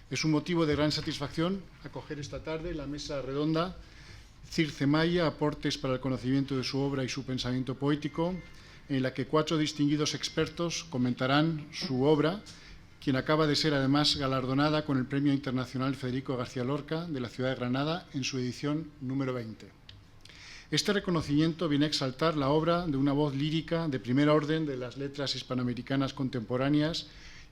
Es un motivo de gran satisfacción acoger esta tarde la mesa redonda Circe Maya, aportes para el conocimiento de su obra y su pensamiento poético, en la que 4 distinguidos expertos comentarán su obra, quien acaba de ser además galardonada con el Premio Internacional Federico García Lorca de la ciudad de Granada en su edición número 20. Este reconocimiento viene a exaltar la obra de una voz lírica de primer orden de las letras hispanoamericanas contemporáneas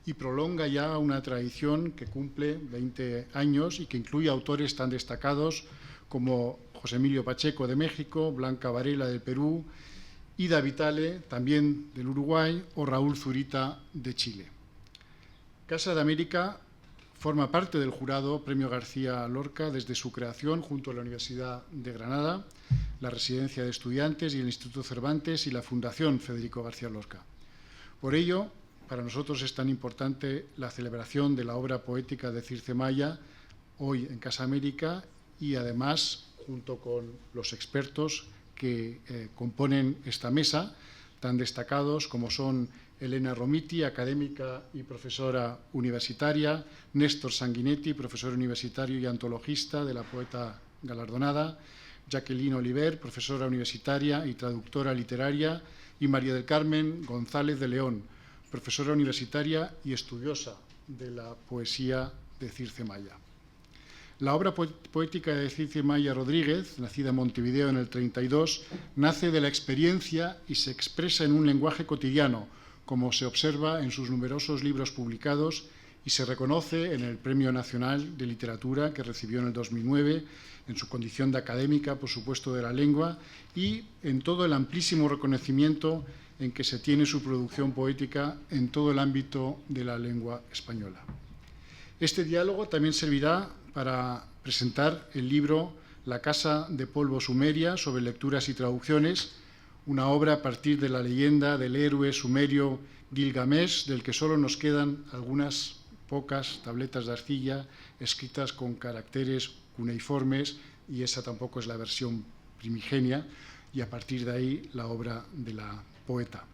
y prolonga ya una tradición que cumple 20 años y que incluye autores tan destacados como José Emilio Pacheco de México, Blanca Varela del Perú, Ida Vitale, también del Uruguay, o Raúl Zurita de Chile. Casa de América forma parte del jurado Premio García Lorca desde su creación junto a la Universidad de Granada, la Residencia de Estudiantes y el Instituto Cervantes y la Fundación Federico García Lorca. Por ello, para nosotros es tan importante la celebración de la obra poética de Circe Maya hoy en Casa América y además, junto con los expertos que componen esta mesa, tan destacados como son Elena Romiti, académica y profesora universitaria, Néstor Sanguinetti, profesor universitario y antologista de la poeta galardonada, Jacqueline Oliver, profesora universitaria y traductora literaria, y María del Carmen González de León, profesora universitaria y estudiosa de la poesía de Circe Maya. La obra poética de Circe Maya Rodríguez, nacida en Montevideo en el 32, nace de la experiencia y se expresa en un lenguaje cotidiano, como se observa en sus numerosos libros publicados y se reconoce en el Premio Nacional de Literatura que recibió en el 2009, en su condición de académica, por supuesto, de la lengua, y en todo el amplísimo reconocimiento en que se tiene su producción poética en todo el ámbito de la lengua española. Este diálogo también servirá para presentar el libro La Casa de Polvo Sumeria, sobre lecturas y traducciones, una obra a partir de la leyenda del héroe sumerio Gilgamesh, del que solo nos quedan algunas pocas tabletas de arcilla escritas con caracteres cuneiformes, y esa tampoco es la versión primigenia, y a partir de ahí la obra de la poeta.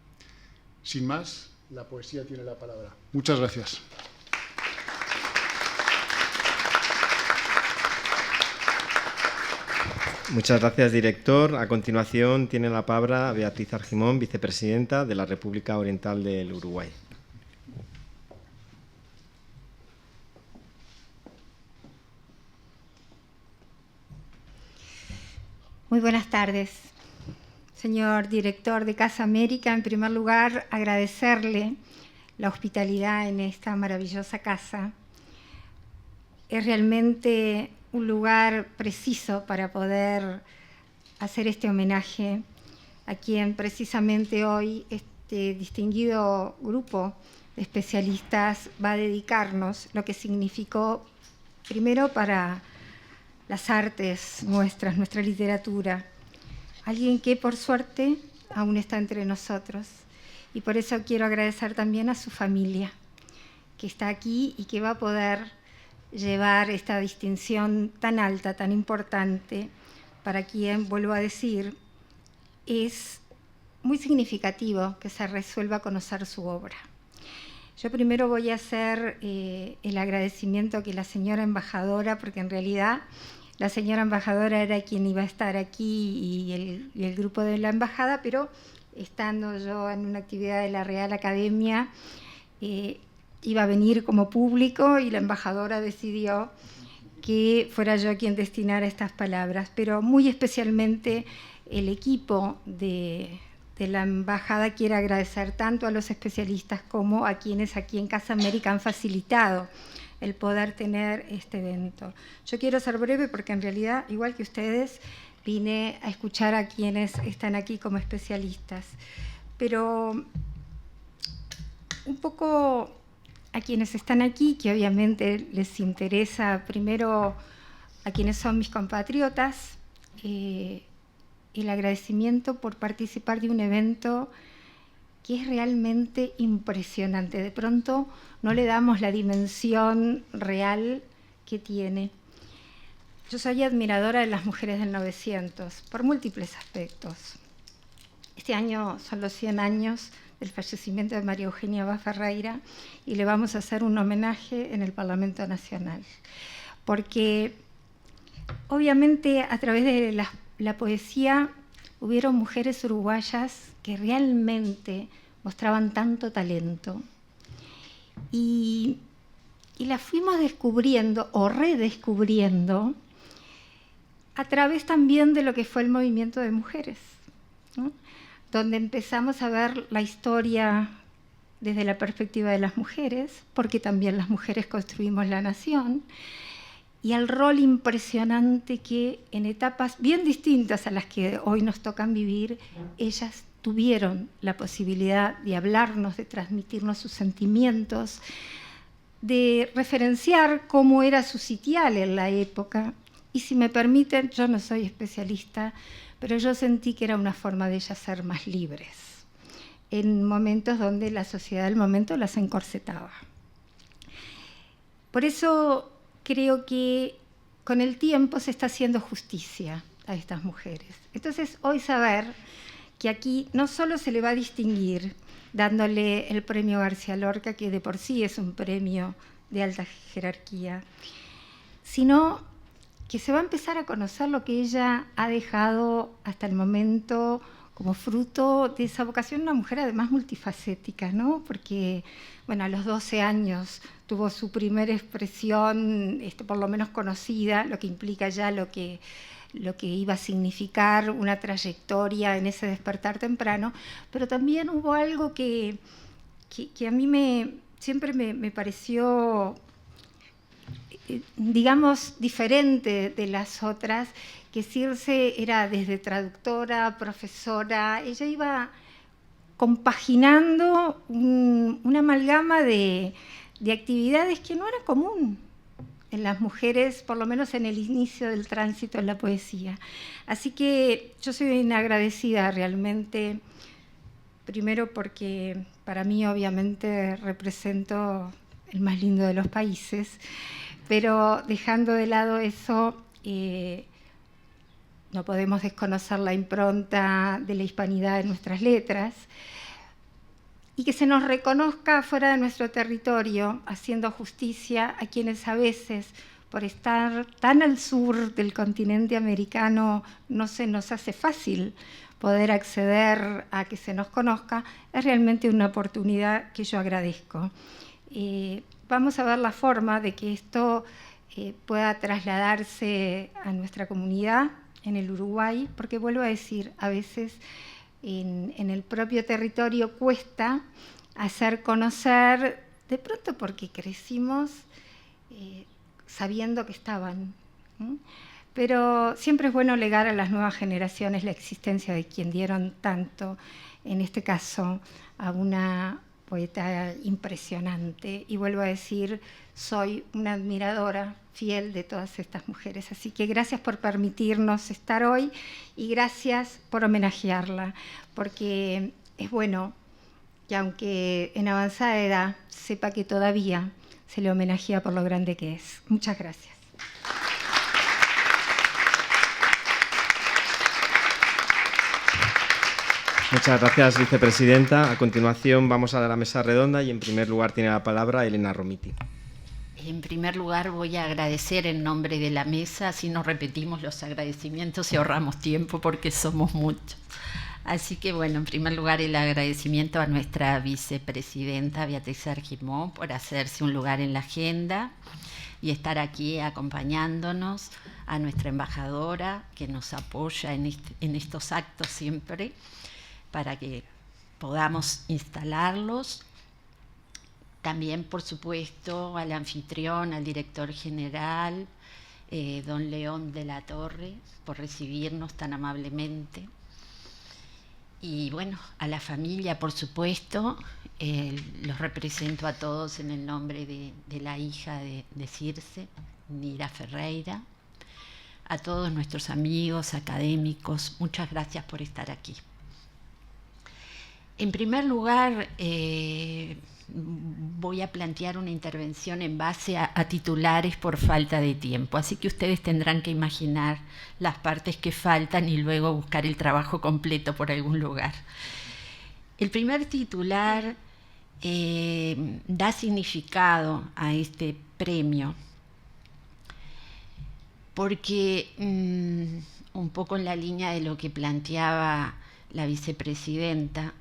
Sin más, la poesía tiene la palabra. Muchas gracias. Muchas gracias, director. A continuación tiene la palabra Beatriz Argimón, vicepresidenta de la República Oriental del Uruguay. Muy buenas tardes, señor director de Casa América. En primer lugar, agradecerle la hospitalidad en esta maravillosa casa. Es realmente un lugar preciso para poder hacer este homenaje a quien precisamente hoy este distinguido grupo de especialistas va a dedicarnos, lo que significó primero para las artes nuestras, nuestra literatura, alguien que por suerte aún está entre nosotros, y por eso quiero agradecer también a su familia que está aquí y que va a poder llevar esta distinción tan alta, tan importante, para quien, vuelvo a decir, es muy significativo que se resuelva a conocer su obra. Yo primero voy a hacer el agradecimiento que la señora embajadora, porque en realidad la señora embajadora era quien iba a estar aquí y el grupo de la embajada, pero estando yo en una actividad de la Real Academia, iba a venir como público y la embajadora decidió que fuera yo quien destinara estas palabras, pero muy especialmente el equipo de la embajada quiere agradecer tanto a los especialistas como a quienes aquí en Casa América han facilitado el poder tener este evento. Yo quiero ser breve porque en realidad, igual que ustedes, vine a escuchar a quienes están aquí como especialistas, pero un poco a quienes están aquí, que obviamente les interesa primero a quienes son mis compatriotas, el agradecimiento por participar de un evento que es realmente impresionante. De pronto no le damos la dimensión real que tiene. Yo soy admiradora de las mujeres del 900 por múltiples aspectos. Este año son los 100 años del fallecimiento de María Eugenia Bá Ferreira y le vamos a hacer un homenaje en el Parlamento Nacional. Porque obviamente a través de la poesía hubieron mujeres uruguayas que realmente mostraban tanto talento y las fuimos descubriendo o redescubriendo a través también de lo que fue el movimiento de mujeres, ¿no? Donde empezamos a ver la historia desde la perspectiva de las mujeres, porque también las mujeres construimos la nación, y el rol impresionante que en etapas bien distintas a las que hoy nos tocan vivir, ellas tuvieron la posibilidad de hablarnos, de transmitirnos sus sentimientos, de referenciar cómo era su sitial en la época. Y si me permiten, yo no soy especialista, pero yo sentí que era una forma de ellas ser más libres, en momentos donde la sociedad del momento las encorsetaba. Por eso creo que con el tiempo se está haciendo justicia a estas mujeres. Entonces, hoy saber que aquí no solo se le va a distinguir dándole el premio García Lorca, que de por sí es un premio de alta jerarquía, sino que se va a empezar a conocer lo que ella ha dejado hasta el momento como fruto de esa vocación, una mujer además multifacética, ¿no? Porque, bueno, a los 12 años tuvo su primera expresión, por lo menos conocida, lo que implica ya lo que iba a significar una trayectoria en ese despertar temprano, pero también hubo algo que a mí siempre me pareció, digamos, diferente de las otras, que Circe era desde traductora, profesora, ella iba compaginando una amalgama de actividades que no era común en las mujeres, por lo menos en el inicio del tránsito en la poesía. Así que yo soy inagradecida realmente, primero porque para mí obviamente represento el más lindo de los países, pero dejando de lado eso, no podemos desconocer la impronta de la hispanidad en nuestras letras, y que se nos reconozca fuera de nuestro territorio, haciendo justicia a quienes a veces, por estar tan al sur del continente americano, no se nos hace fácil poder acceder a que se nos conozca, es realmente una oportunidad que yo agradezco. Vamos a ver la forma de que esto pueda trasladarse a nuestra comunidad en el Uruguay, porque vuelvo a decir, a veces en el propio territorio cuesta hacer conocer, de pronto porque crecimos sabiendo que estaban, ¿no? Pero siempre es bueno legar a las nuevas generaciones la existencia de quien dieron tanto, en este caso a una poeta impresionante, y vuelvo a decir, soy una admiradora fiel de todas estas mujeres. Así que gracias por permitirnos estar hoy y gracias por homenajearla, porque es bueno que aunque en avanzada edad sepa que todavía se le homenajea por lo grande que es. Muchas gracias. Muchas gracias, vicepresidenta. A continuación vamos a la mesa redonda y en primer lugar tiene la palabra Elena Romiti. En primer lugar voy a agradecer en nombre de la mesa, así no repetimos los agradecimientos y ahorramos tiempo porque somos muchos. Así que bueno, en primer lugar el agradecimiento a nuestra vicepresidenta Beatriz Argimón por hacerse un lugar en la agenda y estar aquí acompañándonos, a nuestra embajadora que nos apoya en estos actos siempre para que podamos instalarlos. También, por supuesto, al anfitrión, al director general, don León de la Torre, por recibirnos tan amablemente. Y bueno, a la familia, por supuesto, los represento a todos en el nombre de la hija de Circe, Nira Ferreira. A todos nuestros amigos, académicos, muchas gracias por estar aquí. En primer lugar, voy a plantear una intervención en base a titulares por falta de tiempo, así que ustedes tendrán que imaginar las partes que faltan y luego buscar el trabajo completo por algún lugar. El primer titular da significado a este premio, porque un poco en la línea de lo que planteaba la vicepresidenta,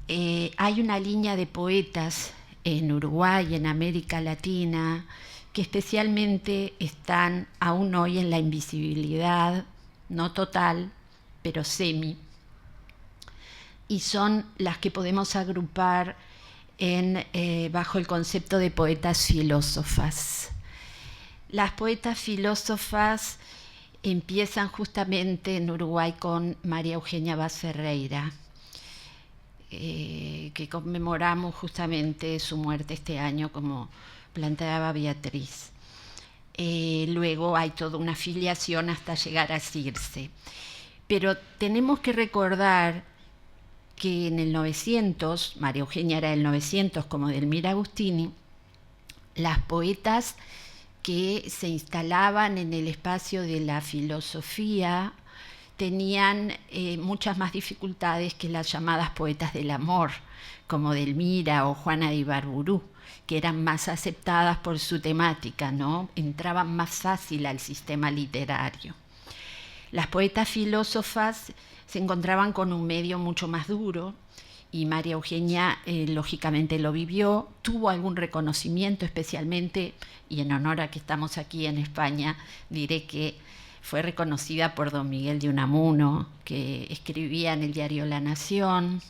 hay una línea de poetas en Uruguay, en América Latina, que especialmente están aún hoy en la invisibilidad, no total, pero semi, y son las que podemos agrupar bajo el concepto de poetas filósofas. Las poetas filósofas empiezan justamente en Uruguay con María Eugenia Vaz Ferreira, que conmemoramos justamente su muerte este año, como planteaba Beatriz. Luego hay toda una filiación hasta llegar a Circe. Pero tenemos que recordar que en el 900, María Eugenia era del 900 como Delmira Agustini, las poetas que se instalaban en el espacio de la filosofía tenían muchas más dificultades que las llamadas poetas del amor, como Delmira o Juana de Ibarburu, que eran más aceptadas por su temática, ¿no? Entraban más fácil al sistema literario. Las poetas filósofas se encontraban con un medio mucho más duro, y María Eugenia lógicamente lo vivió, tuvo algún reconocimiento, especialmente, y en honor a que estamos aquí en España, diré que fue reconocida por don Miguel de Unamuno, que escribía en el diario La Nación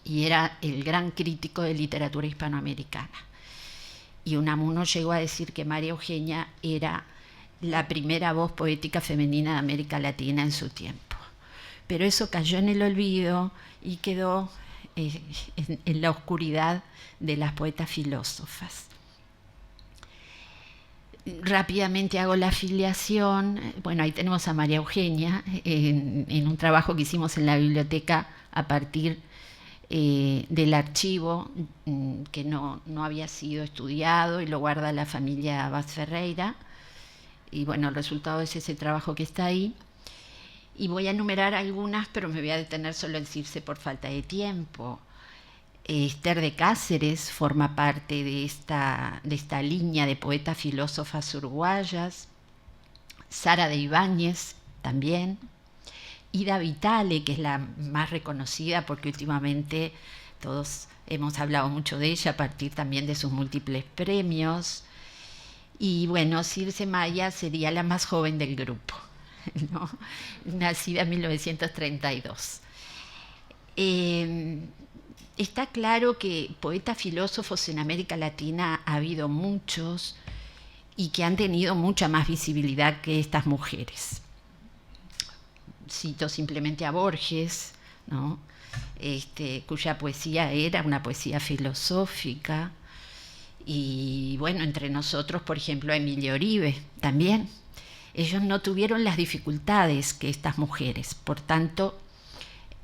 y era el gran crítico de literatura hispanoamericana. Y Unamuno llegó a decir que María Eugenia era la primera voz poética femenina de América Latina en su tiempo. Pero eso cayó en el olvido y quedó en la oscuridad de las poetas filósofas. Rápidamente hago la afiliación. Bueno, ahí tenemos a María Eugenia en un trabajo que hicimos en la biblioteca a partir del archivo que no había sido estudiado y lo guarda la familia Vaz Ferreira. Y bueno, el resultado es ese trabajo que está ahí. Y voy a enumerar algunas, pero me voy a detener solo en Circe por falta de tiempo. Esther de Cáceres forma parte de esta línea de poetas filósofas uruguayas. Sara de Ibáñez también. Ida Vitale, que es la más reconocida porque últimamente todos hemos hablado mucho de ella a partir también de sus múltiples premios. Y bueno, Circe Maya sería la más joven del grupo, ¿no? Nacida en 1932. Está claro que poetas filósofos en América Latina ha habido muchos y que han tenido mucha más visibilidad que estas mujeres. Cito simplemente a Borges, ¿no? Cuya poesía era una poesía filosófica. Y bueno, entre nosotros, por ejemplo, a Emilia Oribe también. Ellos no tuvieron las dificultades que estas mujeres, por tanto,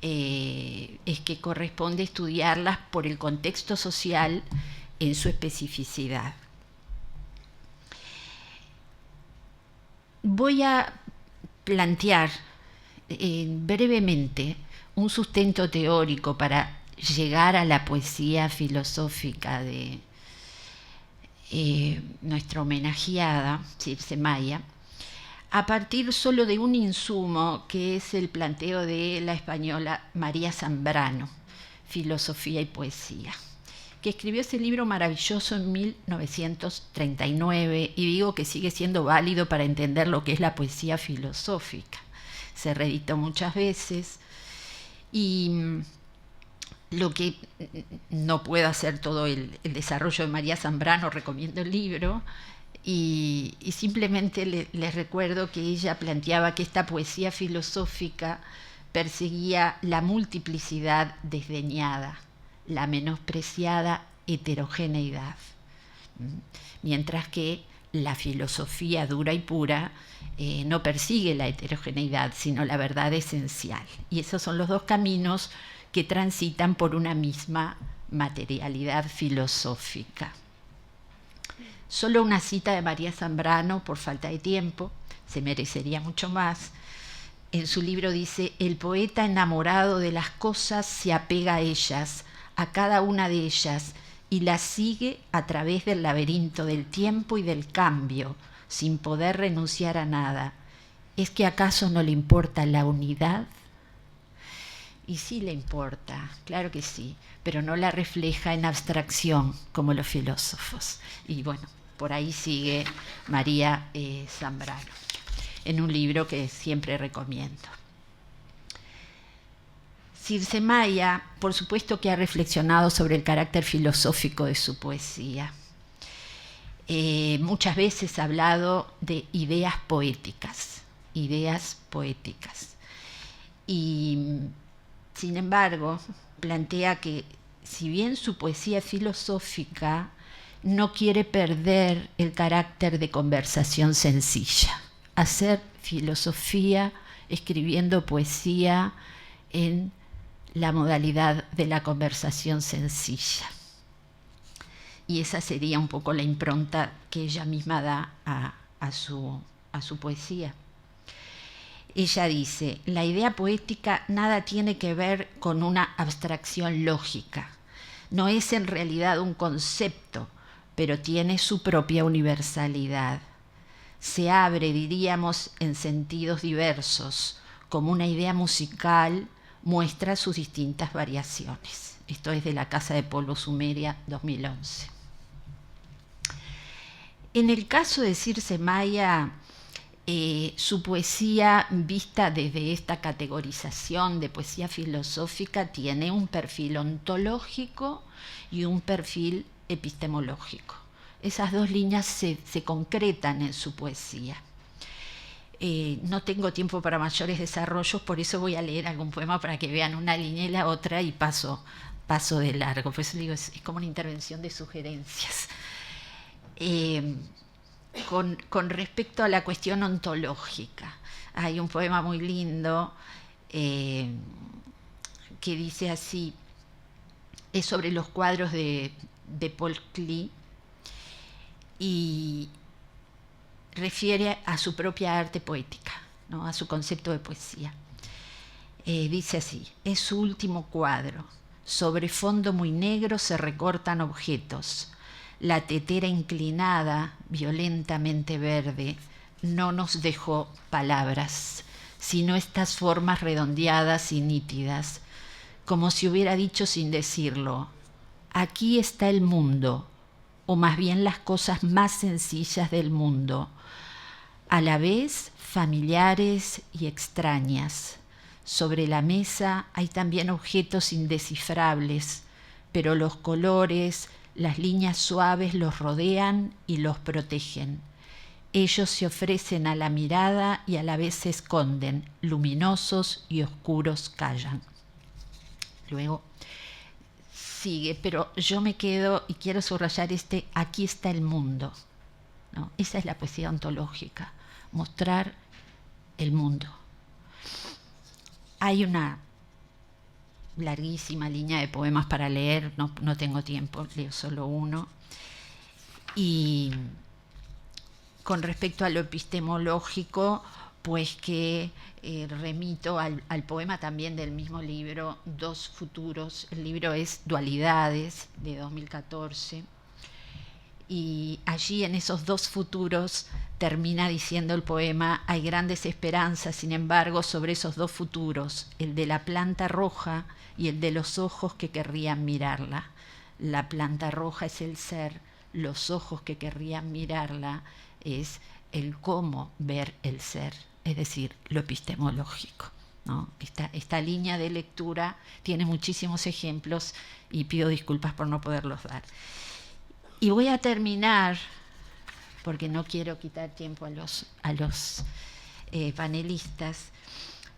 es que corresponde estudiarlas por el contexto social en su especificidad. Voy a plantear brevemente un sustento teórico para llegar a la poesía filosófica de nuestra homenajeada, Circe Maya, a partir solo de un insumo que es el planteo de la española María Zambrano, Filosofía y Poesía, que escribió ese libro maravilloso en 1939, y digo que sigue siendo válido para entender lo que es la poesía filosófica. Se reeditó muchas veces y lo que no puedo hacer todo el desarrollo de María Zambrano, recomiendo el libro. Y simplemente les recuerdo que ella planteaba que esta poesía filosófica perseguía la multiplicidad desdeñada, la menospreciada heterogeneidad, mientras que la filosofía dura y pura no persigue la heterogeneidad, sino la verdad esencial. Y esos son los dos caminos que transitan por una misma materialidad filosófica. Solo una cita de María Zambrano, por falta de tiempo, se merecería mucho más, En su libro dice: el poeta enamorado de las cosas se apega a ellas, a cada una de ellas, y las sigue a través del laberinto del tiempo y del cambio, sin poder renunciar a nada. ¿Es que acaso no le importa la unidad? Y sí le importa, claro que sí, pero no la refleja en abstracción como los filósofos. Y bueno, por ahí sigue María Zambrano, en un libro que siempre recomiendo. Circe Maya, por supuesto que ha reflexionado sobre el carácter filosófico de su poesía. Muchas veces ha hablado de ideas poéticas. Y, sin embargo, plantea que, si bien su poesía es filosófica, no quiere perder el carácter de conversación sencilla. Hacer filosofía escribiendo poesía en la modalidad de la conversación sencilla. Y esa sería un poco la impronta que ella misma da a su poesía. Ella dice: la idea poética nada tiene que ver con una abstracción lógica. No es en realidad un concepto, pero tiene su propia universalidad. Se abre, diríamos, en sentidos diversos, como una idea musical muestra sus distintas variaciones. Esto es de La Casa de Polvo Sumeria, 2011. En el caso de Circe Maya, su poesía, vista desde esta categorización de poesía filosófica, tiene un perfil ontológico y un perfil epistemológico. Esas dos líneas se concretan en su poesía. No tengo tiempo para mayores desarrollos, por eso voy a leer algún poema para que vean una línea y la otra, y paso de largo. Por eso digo, es como una intervención de sugerencias. Con respecto a la cuestión ontológica, hay un poema muy lindo que dice así, es sobre los cuadros de Paul Klee y refiere a su propia arte poética, ¿no? A su concepto de poesía. Dice así: es su último cuadro, sobre fondo muy negro se recortan objetos. La tetera inclinada, violentamente verde, no nos dejó palabras, sino estas formas redondeadas y nítidas, como si hubiera dicho sin decirlo: aquí está el mundo, o más bien las cosas más sencillas del mundo, a la vez familiares y extrañas. Sobre la mesa hay también objetos indescifrables, pero los colores, las líneas suaves los rodean y los protegen. Ellos se ofrecen a la mirada y a la vez se esconden, luminosos y oscuros callan. Luego sigue, pero yo me quedo y quiero subrayar aquí está el mundo, ¿no? Esa es la poesía ontológica, mostrar el mundo. Hay una larguísima línea de poemas para leer, no tengo tiempo, leo solo uno. Y con respecto a lo epistemológico, pues que remito al poema también del mismo libro, Dos Futuros. El libro es Dualidades, de 2014. Y allí, en esos dos futuros, termina diciendo el poema: hay grandes esperanzas, sin embargo, sobre esos dos futuros, el de la planta roja y el de los ojos que querrían mirarla. La planta roja es el ser, los ojos que querrían mirarla es el cómo ver el ser, es decir, lo epistemológico, ¿no? Esta línea de lectura tiene muchísimos ejemplos y pido disculpas por no poderlos dar. Y voy a terminar, porque no quiero quitar tiempo a los panelistas,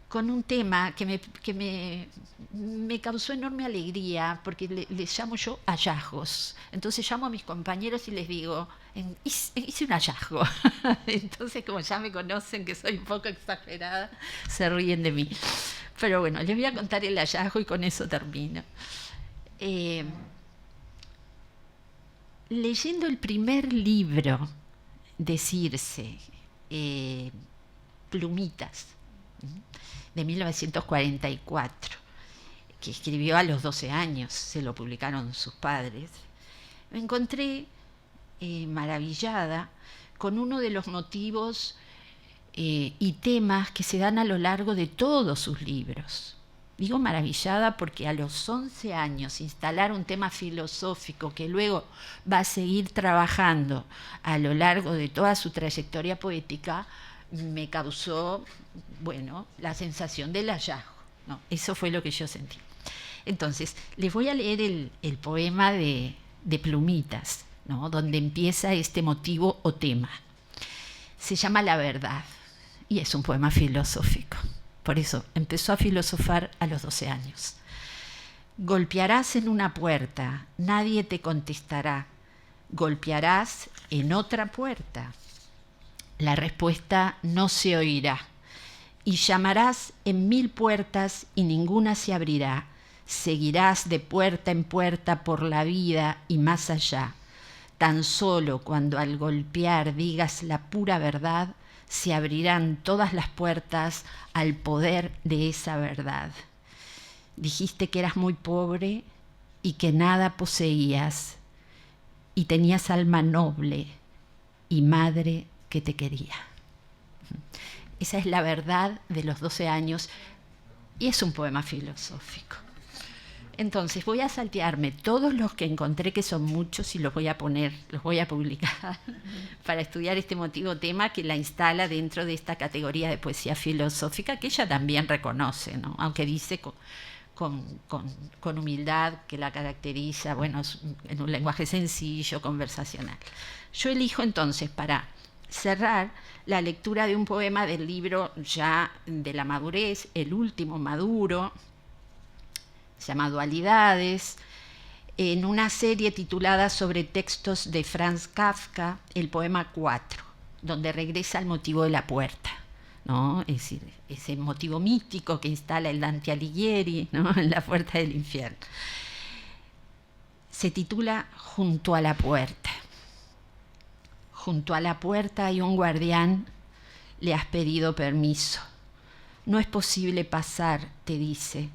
con un tema que me causó enorme alegría, porque le llamo yo hallazgos. Entonces llamo a mis compañeros y les digo: hice un hallazgo. Entonces, como ya me conocen que soy un poco exagerada, se ríen de mí. Pero bueno, les voy a contar el hallazgo y con eso termino. Leyendo el primer libro de Circe, Plumitas, de 1944, que escribió a los 12 años, se lo publicaron sus padres. Me encontré maravillada con uno de los motivos y temas que se dan a lo largo de todos sus libros. Digo maravillada porque a los 11 años instalar un tema filosófico que luego va a seguir trabajando a lo largo de toda su trayectoria poética me causó, bueno, la sensación del hallazgo, ¿no? Eso fue lo que yo sentí. Entonces, les voy a leer el poema de Plumitas, ¿no? Donde empieza este motivo o tema. Se llama La verdad y es un poema filosófico. Por eso empezó a filosofar a los 12 años. Golpearás en una puerta, nadie te contestará. Golpearás en otra puerta. La respuesta no se oirá. Y llamarás en 1000 puertas y ninguna se abrirá. Seguirás de puerta en puerta por la vida y más allá. Tan solo cuando al golpear digas la pura verdad, se abrirán todas las puertas al poder de esa verdad. Dijiste que eras muy pobre y que nada poseías, y tenías alma noble y madre que te quería. Esa es la verdad de los 12 años y es un poema filosófico. Entonces voy a saltearme todos los que encontré, que son muchos, y los voy a publicar para estudiar este motivo tema que la instala dentro de esta categoría de poesía filosófica que ella también reconoce, ¿no? Aunque dice con humildad que la caracteriza, bueno, en un lenguaje sencillo, conversacional. Yo elijo entonces para cerrar la lectura de un poema del libro ya de la madurez, el último maduro, se llama Dualidades, en una serie titulada sobre textos de Franz Kafka, el poema 4, donde regresa al motivo de la puerta, ¿no? Es decir, ese motivo mítico que instala el Dante Alighieri, ¿no? En la puerta del infierno. Se titula Junto a la puerta. Junto a la puerta hay un guardián, le has pedido permiso. No es posible pasar, te dice,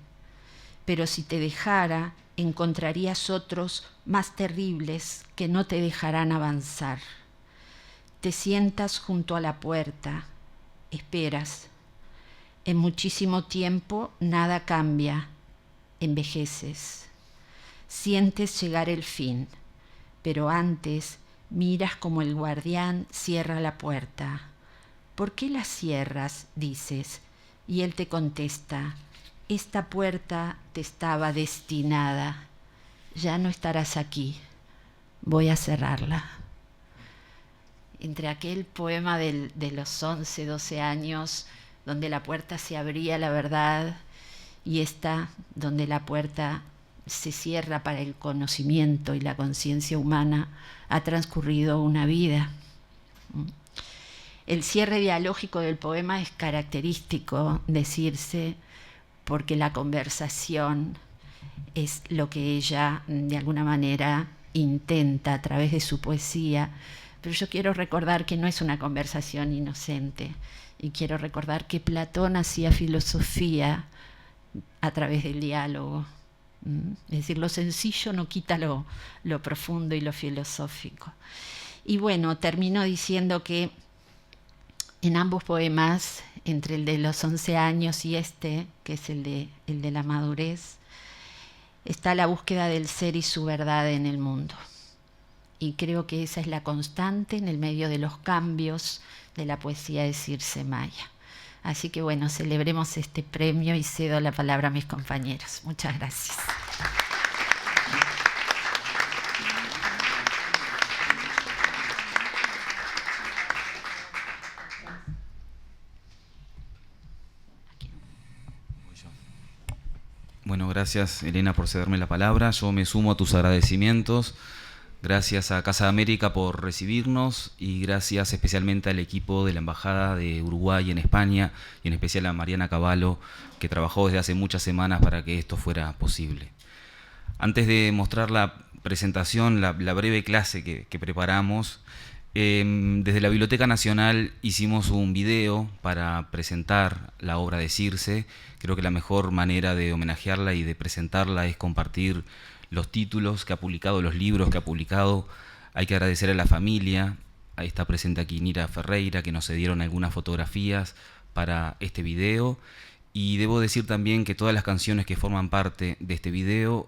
pero si te dejara, encontrarías otros más terribles que no te dejarán avanzar. Te sientas junto a la puerta, esperas. En muchísimo tiempo nada cambia, envejeces. Sientes llegar el fin, pero antes miras como el guardián cierra la puerta. ¿Por qué la cierras?, dices, y él te contesta, esta puerta te estaba destinada, ya no estarás aquí, voy a cerrarla. Entre aquel poema de los 11, 12 años, donde la puerta se abría la verdad, y esta donde la puerta se cierra para el conocimiento y la conciencia humana, ha transcurrido una vida. El cierre dialógico del poema es característico, decirse, porque la conversación es lo que ella de alguna manera intenta a través de su poesía, pero yo quiero recordar que no es una conversación inocente, y quiero recordar que Platón hacía filosofía a través del diálogo. Es decir, lo sencillo no quita lo profundo y lo filosófico. Y bueno, termino diciendo que en ambos poemas, entre el de los 11 años y este, que es el de la madurez, está la búsqueda del ser y su verdad en el mundo. Y creo que esa es la constante en el medio de los cambios de la poesía de Circe Maya. Así que bueno, celebremos este premio y cedo la palabra a mis compañeros. Muchas gracias. Bueno, gracias Elena por cederme la palabra. Yo me sumo a tus agradecimientos. Gracias a Casa de América por recibirnos y gracias especialmente al equipo de la Embajada de Uruguay en España y en especial a Mariana Cavallo, que trabajó desde hace muchas semanas para que esto fuera posible. Antes de mostrar la presentación, la breve clase que preparamos, Desde la Biblioteca Nacional hicimos un video para presentar la obra de Circe. Creo que la mejor manera de homenajearla y de presentarla es compartir los títulos que ha publicado, los libros que ha publicado. Hay que agradecer a la familia. Ahí está presente aquí Nira Ferreira, que nos cedieron algunas fotografías para este video. Y debo decir también que todas las canciones que forman parte de este video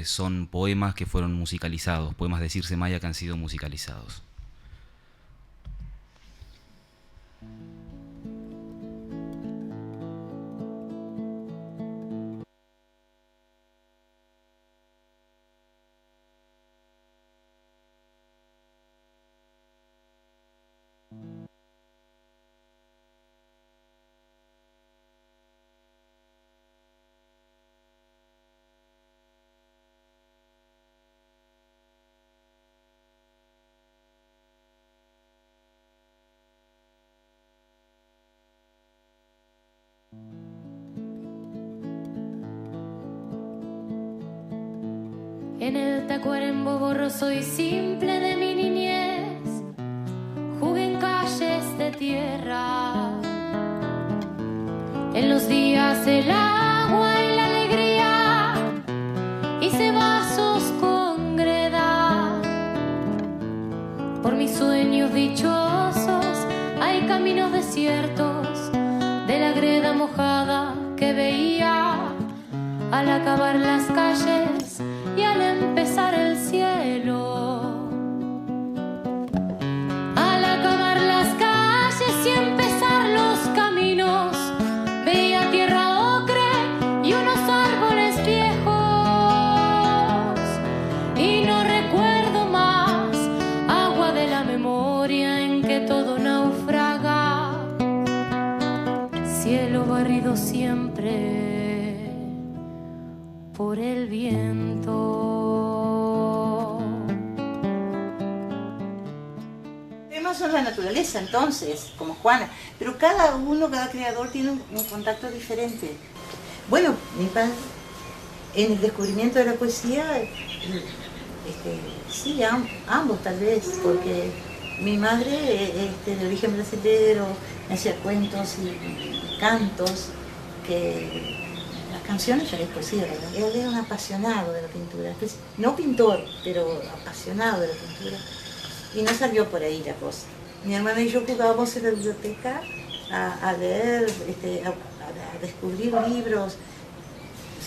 son poemas que fueron musicalizados, poemas de Circe Maya que han sido musicalizados. En el Tacuarembó borroso y simple de mi niñez, jugué en calles de tierra. En los días el agua y la alegría, hice vasos con greda. Por mis sueños dichosos hay caminos desiertos de la greda mojada que veía al acabar las calles y al empezar el cielo. Al acabar las calles y empezar los caminos, veía tierra ocre y unos árboles viejos. Y no recuerdo más agua de la memoria en que todo naufraga. Cielo barrido siempre por el viento. Temas son la naturaleza, entonces, como Juana, pero cada creador tiene un contacto diferente. Bueno, mi padre, en el descubrimiento de la poesía, sí, ambos tal vez, porque mi madre, de origen brasileño, me hacía cuentos y cantos que... canciones ya es poesía, ¿verdad? Él era un apasionado de la pintura, no pintor, pero apasionado de la pintura. Y no salió por ahí la cosa. Mi hermana y yo jugábamos en la biblioteca a leer, a descubrir libros,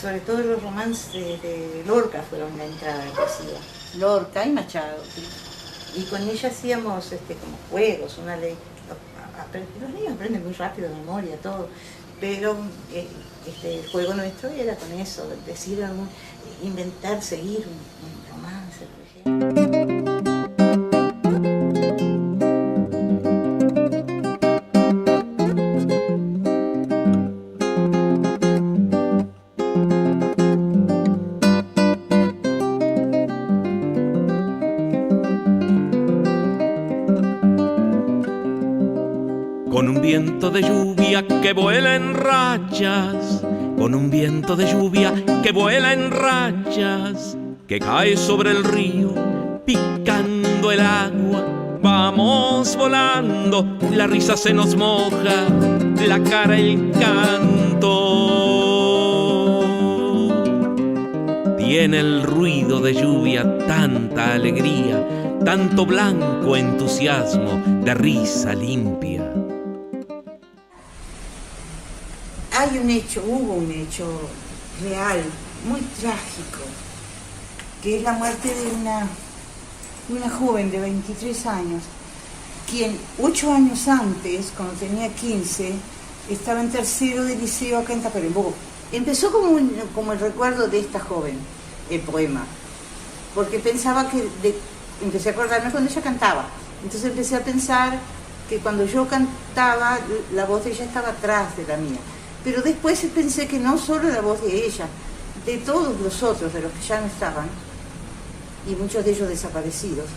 sobre todo los romances de Lorca fueron la entrada de poesía. Lorca y Machado. ¿Sí? Y con ella hacíamos como juegos, una ley. Los niños aprenden muy rápido de memoria, todo. Pero el juego nuestro era con eso, decir inventar, seguir un romance, por ejemplo. Con un viento de lluvia que vuela en rachas, con un viento de lluvia que vuela en rachas, que cae sobre el río, picando el agua. Vamos volando, la risa se nos moja, la cara el canto. Tiene el ruido de lluvia tanta alegría, tanto blanco entusiasmo de risa limpia. Hubo un hecho real, muy trágico, que es la muerte de una joven de 23 años, quien 8 años antes, cuando tenía 15, estaba en tercero de liceo acá en Tacuarembó. Empezó como el recuerdo de esta joven, el poema, porque pensaba empecé a acordarme cuando ella cantaba, entonces empecé a pensar que cuando yo cantaba, la voz de ella estaba atrás de la mía. Pero después pensé que no solo la voz de ella, de todos los otros, de los que ya no estaban, y muchos de ellos desaparecidos,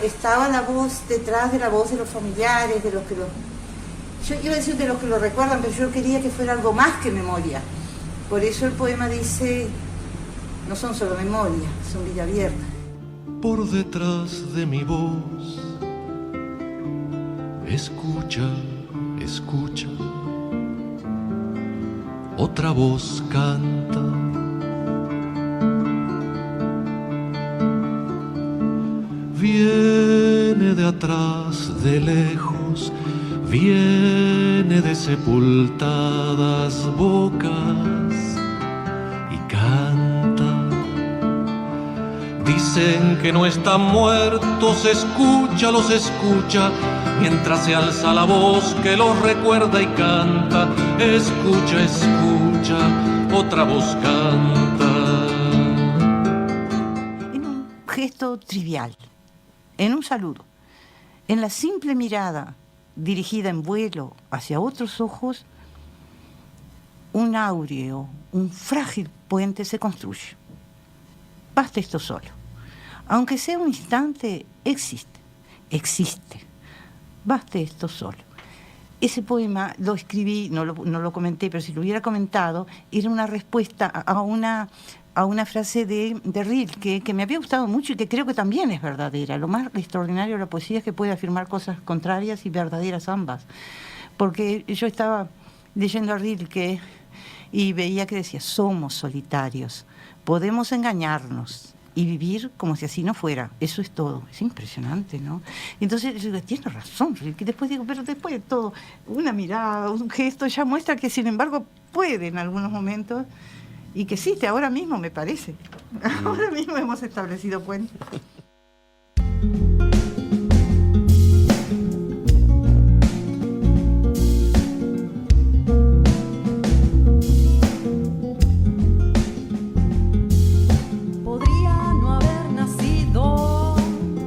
estaba la voz detrás de la voz de los familiares, de los que yo iba a decir de los que lo recuerdan, pero yo quería que fuera algo más que memoria. Por eso el poema dice, no son solo memoria, son vida abierta. Por detrás de mi voz Escucha, escucha, otra voz canta. Viene de atrás, de lejos, viene de sepultadas bocas y canta. Dicen que no están muertos, escucha, los escucha, mientras se alza la voz que los recuerda y canta. Escucha, escucha, otra voz canta. En un gesto trivial, en un saludo, en la simple mirada dirigida en vuelo hacia otros ojos, un áureo, un frágil puente se construye. Basta esto solo. Aunque sea un instante, existe. Basta esto solo. Ese poema lo escribí, no lo comenté, pero si lo hubiera comentado, era una respuesta a una frase de Rilke que me había gustado mucho y que creo que también es verdadera. Lo más extraordinario de la poesía es que puede afirmar cosas contrarias y verdaderas ambas. Porque yo estaba leyendo a Rilke y veía que decía, somos solitarios, podemos engañarnos y vivir como si así no fuera. Eso es todo. Es impresionante, ¿no? Entonces yo digo, tiene razón Rilke. Después digo, pero después de todo, una mirada, un gesto ya muestra que sin embargo puede en algunos momentos. Y que existe ahora mismo, me parece. Ahora mismo hemos establecido puentes. Podría no haber nacido,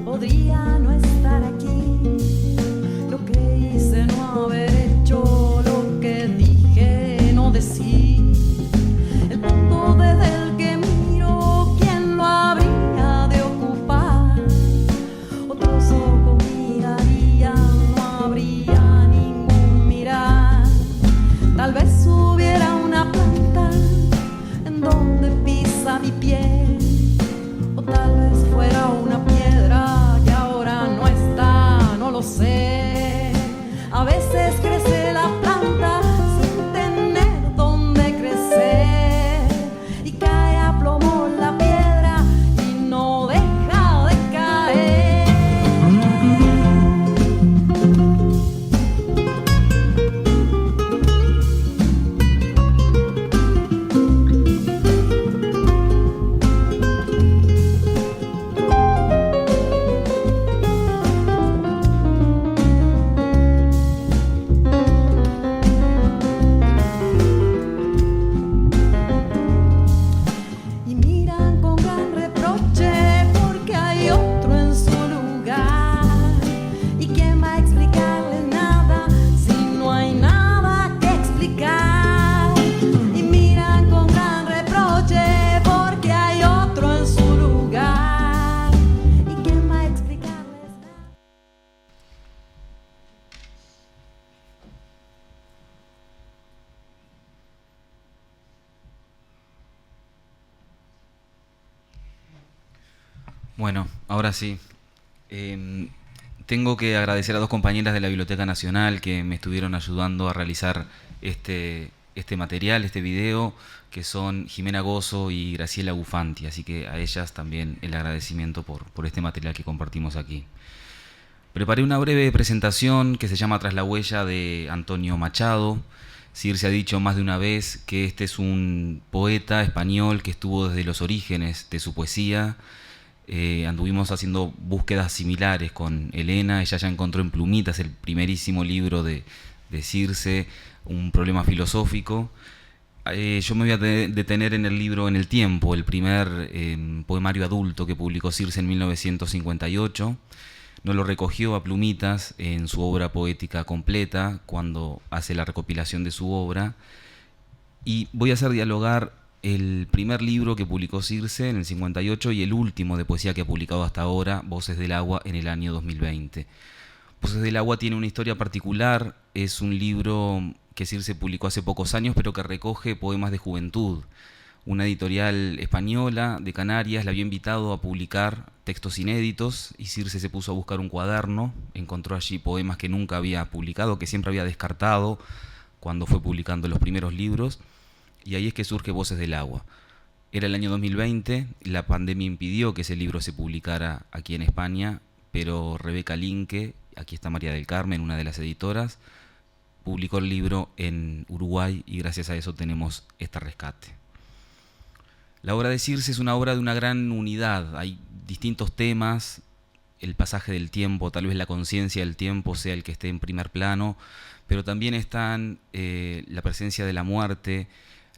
podría no estar aquí. Lo que hice no haber hecho, lo que dije no decir. Desde el que miro, ¿quién lo habría de ocupar? Otros ojos mirarían, no habría ningún mirar. Tal vez hubiera una planta en donde pisa mi pie, o tal vez fuera una piedra que ahora no está, no lo sé. A veces crece la planta sin tener dónde crecer, y cae a plomo la piedra y no deja de caer. Y miran con gran reproche porque hay otro en su lugar. ¿Y quién va a explicarles nada si no hay nada que explicar? Y miran con gran reproche porque hay otro en su lugar. ¿Y quién va a explicarles nada? Bueno, ahora sí. Tengo que agradecer a dos compañeras de la Biblioteca Nacional que me estuvieron ayudando a realizar este material, este video, que son Jimena Gozo y Graciela Bufanti. Así que a ellas también el agradecimiento por este material que compartimos aquí. Preparé una breve presentación que se llama Tras la huella, de Antonio Machado. Circe ha dicho más de una vez que este es un poeta español que estuvo desde los orígenes de su poesía. Anduvimos haciendo búsquedas similares con Elena. Ella ya encontró en Plumitas, el primerísimo libro de Circe, un problema filosófico. Yo me voy a detener en el libro En el tiempo, el primer poemario adulto que publicó Circe en 1958. No lo recogió a Plumitas en su obra poética completa, cuando hace la recopilación de su obra. Y voy a hacer dialogar el primer libro que publicó Circe en el 58 y el último de poesía que ha publicado hasta ahora, Voces del Agua, en el año 2020. Voces del Agua tiene una historia particular. Es un libro que Circe publicó hace pocos años, pero que recoge poemas de juventud. Una editorial española de Canarias la había invitado a publicar textos inéditos y Circe se puso a buscar un cuaderno, encontró allí poemas que nunca había publicado, que siempre había descartado cuando fue publicando los primeros libros, y ahí es que surge Voces del Agua. Era el año 2020, la pandemia impidió que ese libro se publicara aquí en España, pero Rebeca Linke, aquí está María del Carmen, una de las editoras, publicó el libro en Uruguay y gracias a eso tenemos este rescate. La obra de Circe es una obra de una gran unidad, hay distintos temas, el pasaje del tiempo, tal vez la conciencia del tiempo sea el que esté en primer plano, pero también están la presencia de la muerte,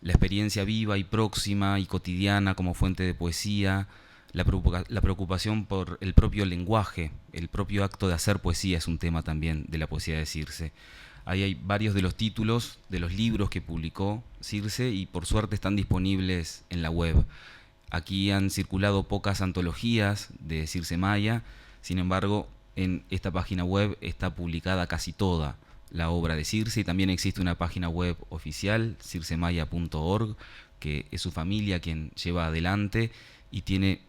la experiencia viva y próxima y cotidiana como fuente de poesía, la preocupación por el propio lenguaje, el propio acto de hacer poesía es un tema también de la poesía de Circe. Ahí hay varios de los títulos de los libros que publicó Circe y por suerte están disponibles en la web. Aquí han circulado pocas antologías de Circe Maya, sin embargo en esta página web está publicada casi toda la obra de Circe y también existe una página web oficial, circemaya.org, que es su familia quien lleva adelante y tiene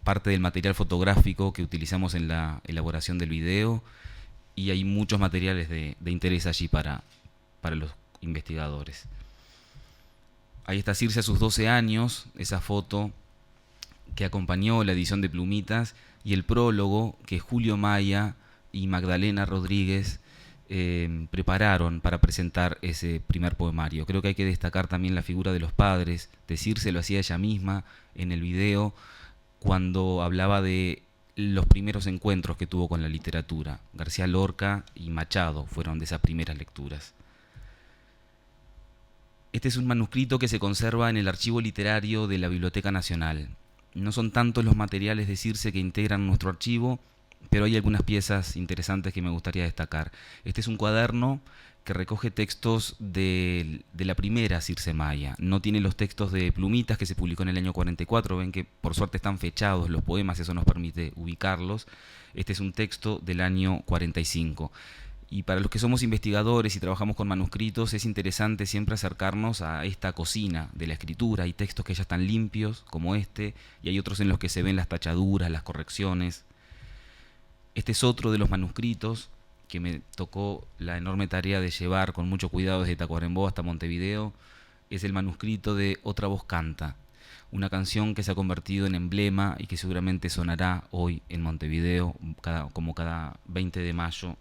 parte del material fotográfico que utilizamos en la elaboración del video. Y hay muchos materiales de interés allí para los investigadores. Ahí está Circe a sus 12 años, esa foto que acompañó la edición de Plumitas, y el prólogo que Julio Maya y Magdalena Rodríguez prepararon para presentar ese primer poemario. Creo que hay que destacar también la figura de los padres. De Circe lo hacía ella misma en el video cuando hablaba de los primeros encuentros que tuvo con la literatura. García Lorca y Machado fueron de esas primeras lecturas. Este es un manuscrito que se conserva en el Archivo Literario de la Biblioteca Nacional. No son tantos los materiales de Circe que integran nuestro archivo, pero hay algunas piezas interesantes que me gustaría destacar. Este es un cuaderno que recoge textos de la primera Circe Maya. No tiene los textos de Plumitas que se publicó en el año 44, ven que por suerte están fechados los poemas, eso nos permite ubicarlos. Este es un texto del año 45. Y para los que somos investigadores y trabajamos con manuscritos, es interesante siempre acercarnos a esta cocina de la escritura. Hay textos que ya están limpios, como este, y hay otros en los que se ven las tachaduras, las correcciones. Este es otro de los manuscritos que me tocó la enorme tarea de llevar con mucho cuidado desde Tacuarembó hasta Montevideo. Es el manuscrito de Otra Voz Canta, una canción que se ha convertido en emblema y que seguramente sonará hoy en Montevideo, como cada 20 de mayo.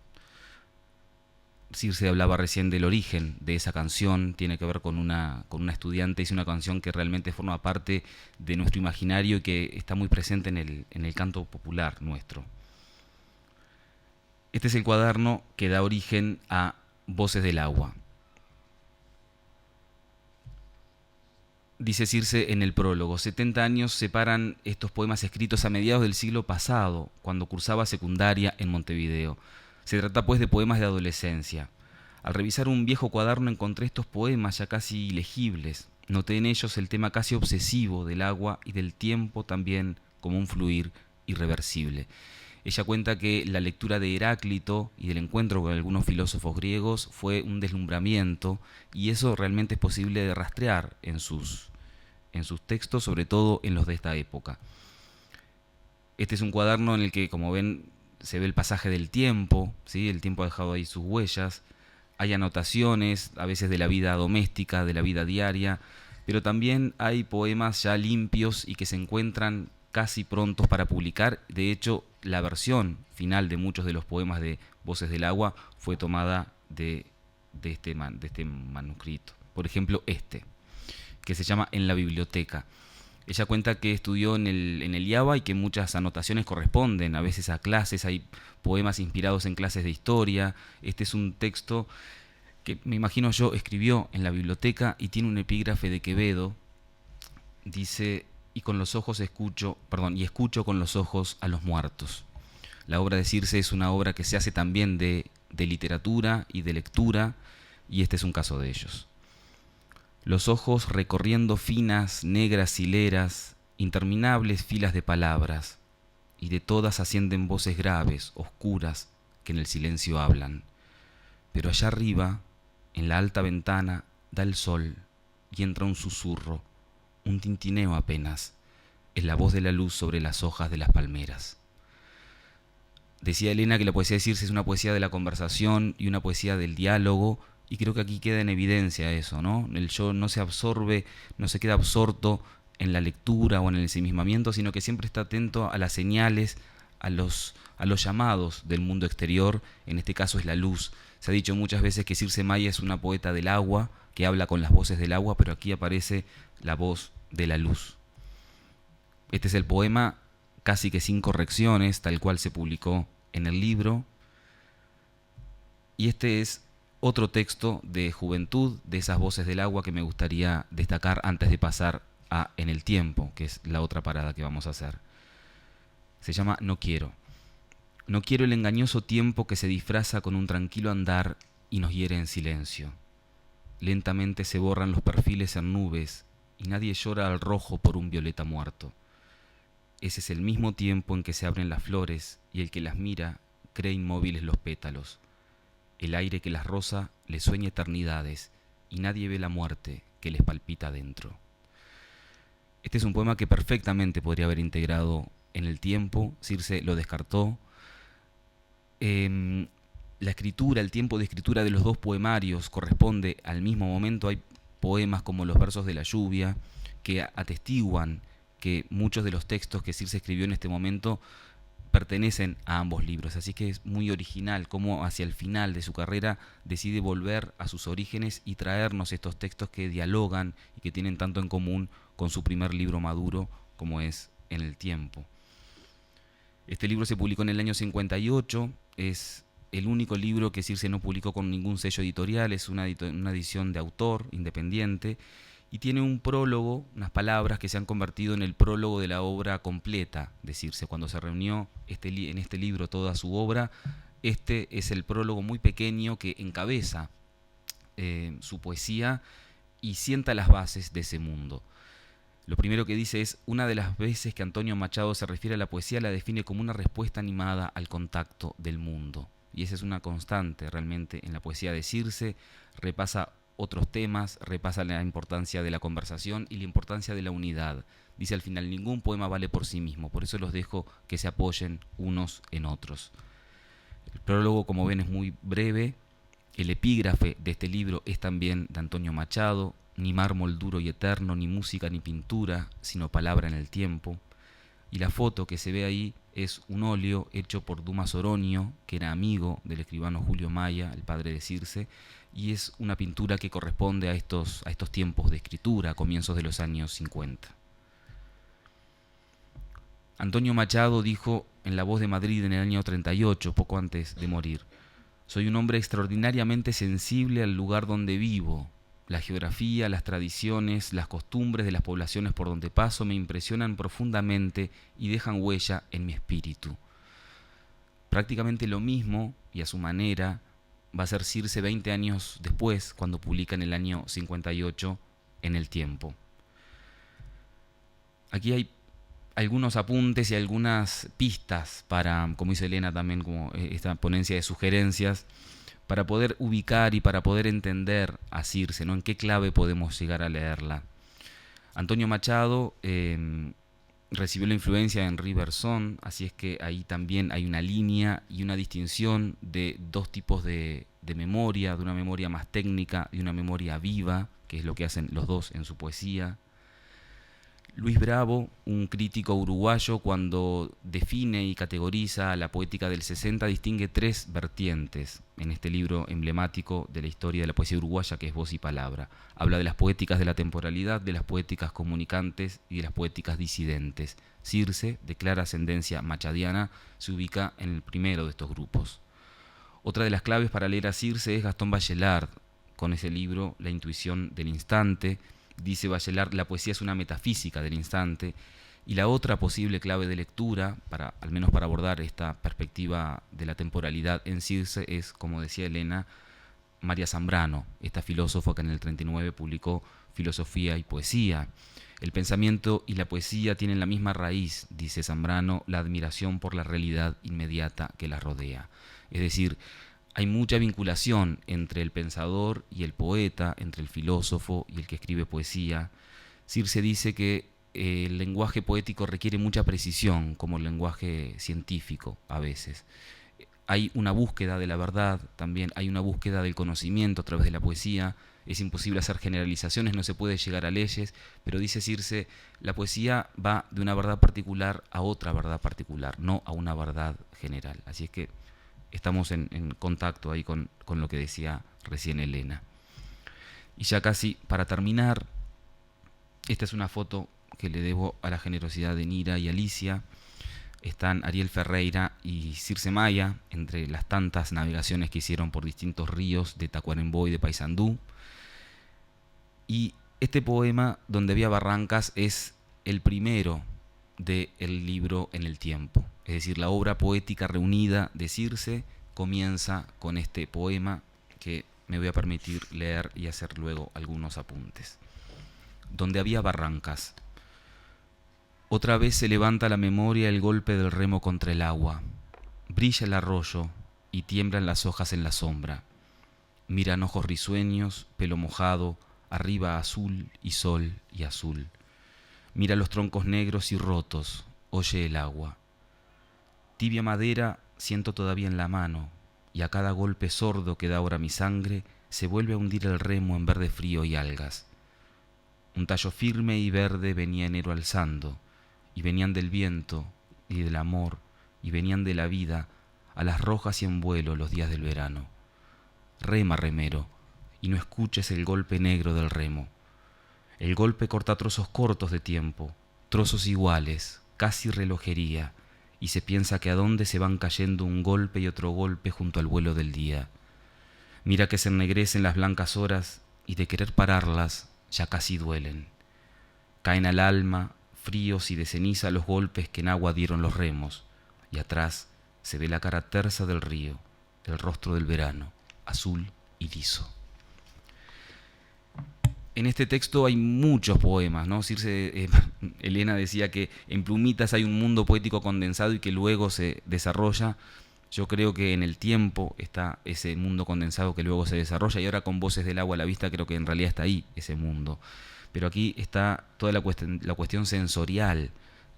Circe hablaba recién del origen de esa canción, tiene que ver con una estudiante, es una canción que realmente forma parte de nuestro imaginario y que está muy presente en el canto popular nuestro. Este es el cuaderno que da origen a Voces del Agua. Dice Circe en el prólogo, 70 años separan estos poemas escritos a mediados del siglo pasado, cuando cursaba secundaria en Montevideo. Se trata pues de poemas de adolescencia. Al revisar un viejo cuaderno encontré estos poemas ya casi ilegibles. Noté en ellos el tema casi obsesivo del agua y del tiempo también como un fluir irreversible. Ella cuenta que la lectura de Heráclito y del encuentro con algunos filósofos griegos fue un deslumbramiento y eso realmente es posible de rastrear en sus textos, sobre todo en los de esta época. Este es un cuaderno en el que, como ven, se ve el pasaje del tiempo, ¿sí? El tiempo ha dejado ahí sus huellas. Hay anotaciones, a veces de la vida doméstica, de la vida diaria, pero también hay poemas ya limpios y que se encuentran casi prontos para publicar. De hecho, la versión final de muchos de los poemas de Voces del Agua fue tomada de este manuscrito. Por ejemplo, este, que se llama En la Biblioteca. Ella cuenta que estudió en el IABA y que muchas anotaciones corresponden a veces a clases, hay poemas inspirados en clases de historia. Este es un texto que me imagino yo escribió en la biblioteca y tiene un epígrafe de Quevedo. Dice, y escucho con los ojos a los muertos. La obra de Circe es una obra que se hace también de literatura y de lectura, y este es un caso de ellos. Los ojos recorriendo finas, negras hileras, interminables filas de palabras, y de todas ascienden voces graves, oscuras, que en el silencio hablan. Pero allá arriba, en la alta ventana, da el sol, y entra un susurro un tintineo apenas. Es la voz de la luz sobre las hojas de las palmeras. Decía Elena que la poesía de Circe es una poesía de la conversación y una poesía del diálogo, y creo que aquí queda en evidencia eso, ¿no? El yo no se absorbe, no se queda absorto en la lectura o en el ensimismamiento, sino que siempre está atento a las señales, a los llamados del mundo exterior. En este caso es la luz. Se ha dicho muchas veces que Circe Maya es una poeta del agua, que habla con las voces del agua, pero aquí aparece la voz de la luz. Este es el poema, casi que sin correcciones, tal cual se publicó en el libro. Y este es otro texto de juventud, de esas voces del agua, que me gustaría destacar antes de pasar a En el tiempo, que es la otra parada que vamos a hacer. Se llama No quiero. No quiero el engañoso tiempo que se disfraza con un tranquilo andar y nos hiere en silencio. Lentamente se borran los perfiles en nubes y nadie llora al rojo por un violeta muerto. Ese es el mismo tiempo en que se abren las flores y el que las mira cree inmóviles los pétalos. El aire que las roza les sueña eternidades y nadie ve la muerte que les palpita dentro. Este es un poema que perfectamente podría haber integrado En el tiempo. Circe lo descartó. La escritura, el tiempo de escritura de los dos poemarios corresponde al mismo momento. Hay poemas como Los versos de la lluvia que atestiguan que muchos de los textos que Circe escribió en este momento pertenecen a ambos libros, así que es muy original cómo hacia el final de su carrera decide volver a sus orígenes y traernos estos textos que dialogan y que tienen tanto en común con su primer libro maduro como es En el tiempo. Este libro se publicó en el año 58, es el único libro que Circe no publicó con ningún sello editorial, es una edición de autor independiente, y tiene un prólogo, unas palabras que se han convertido en el prólogo de la obra completa de Circe. Cuando se reunió en este libro toda su obra, este es el prólogo muy pequeño que encabeza su poesía y sienta las bases de ese mundo. Lo primero que dice es: una de las veces que Antonio Machado se refiere a la poesía la define como una respuesta animada al contacto del mundo. Y esa es una constante realmente en la poesía de Circe. Repasa otros temas, repasa la importancia de la conversación y la importancia de la unidad. Dice al final: ningún poema vale por sí mismo, por eso los dejo que se apoyen unos en otros. El prólogo, como ven, es muy breve. El epígrafe de este libro es también de Antonio Machado: ni mármol duro y eterno, ni música ni pintura, sino palabra en el tiempo. Y la foto que se ve ahí es un óleo hecho por Dumas Oroño, que era amigo del escribano Julio Maya, el padre de Circe, y es una pintura que corresponde a estos tiempos de escritura, a comienzos de los años 50. Antonio Machado dijo en La Voz de Madrid en el año 38, poco antes de morir: soy un hombre extraordinariamente sensible al lugar donde vivo. La geografía, las tradiciones, las costumbres de las poblaciones por donde paso me impresionan profundamente y dejan huella en mi espíritu. Prácticamente lo mismo, y a su manera, va a ser Circe 20 años después, cuando publica en el año 58 En el tiempo. Aquí hay algunos apuntes y algunas pistas para, como dice Elena también, como esta ponencia de sugerencias, para poder ubicar y para poder entender a Circe, ¿no? En qué clave podemos llegar a leerla. Antonio Machado recibió la influencia de Henri Bergson, así es que ahí también hay una línea y una distinción de dos tipos de memoria, de una memoria más técnica y una memoria viva, que es lo que hacen los dos en su poesía. Luis Bravo, un crítico uruguayo, cuando define y categoriza la poética del 60, distingue tres vertientes en este libro emblemático de la historia de la poesía uruguaya, que es Voz y Palabra. Habla de las poéticas de la temporalidad, de las poéticas comunicantes y de las poéticas disidentes. Circe, de clara ascendencia machadiana, se ubica en el primero de estos grupos. Otra de las claves para leer a Circe es Gastón Bachelard, con ese libro La intuición del instante. Dice Bachelard: la poesía es una metafísica del instante. Y la otra posible clave de lectura, al menos para abordar esta perspectiva de la temporalidad en Circe, es, como decía Elena, María Zambrano, esta filósofa que en el 39 publicó Filosofía y Poesía. El pensamiento y la poesía tienen la misma raíz, dice Zambrano, la admiración por la realidad inmediata que la rodea. Es decir, hay mucha vinculación entre el pensador y el poeta, entre el filósofo y el que escribe poesía. Circe dice que el lenguaje poético requiere mucha precisión, como el lenguaje científico a veces. Hay una búsqueda de la verdad, también hay una búsqueda del conocimiento a través de la poesía. Es imposible hacer generalizaciones, no se puede llegar a leyes, pero dice Circe, la poesía va de una verdad particular a otra verdad particular, no a una verdad general. Así es que estamos en contacto ahí con lo que decía recién Elena. Y ya casi para terminar, esta es una foto que le debo a la generosidad de Nira y Alicia. Están Ariel Ferreira y Circe Maya, entre las tantas navegaciones que hicieron por distintos ríos de Tacuarembó y de Paysandú. Y este poema, Donde había barrancas, es el primero del libro En el tiempo. Es decir, la obra poética reunida de Circe comienza con este poema que me voy a permitir leer y hacer luego algunos apuntes. Donde había barrancas. Otra vez se levanta la memoria el golpe del remo contra el agua. Brilla el arroyo y tiemblan las hojas en la sombra. Miran ojos risueños, pelo mojado, arriba azul y sol y azul. Mira los troncos negros y rotos, oye el agua. Tibia madera siento todavía en la mano, y a cada golpe sordo que da ahora mi sangre, se vuelve a hundir el remo en verde frío y algas. Un tallo firme y verde venía enero alzando, y venían del viento y del amor, y venían de la vida, a las rojas y en vuelo los días del verano. Rema, remero, y no escuches el golpe negro del remo. El golpe corta trozos cortos de tiempo, trozos iguales, casi relojería, y se piensa que a dónde se van cayendo un golpe y otro golpe junto al vuelo del día. Mira que se ennegrecen las blancas horas, y de querer pararlas ya casi duelen. Caen al alma, fríos y de ceniza, los golpes que en agua dieron los remos, y atrás se ve la cara tersa del río, el rostro del verano, azul y liso. En este texto hay muchos poemas, ¿no? Circe, Elena decía que en plumitas hay un mundo poético condensado y que luego se desarrolla. Yo creo que en el tiempo está ese mundo condensado que luego se desarrolla, y ahora con Voces del agua a la vista creo que en realidad está ahí ese mundo. Pero aquí está toda la cuestión sensorial,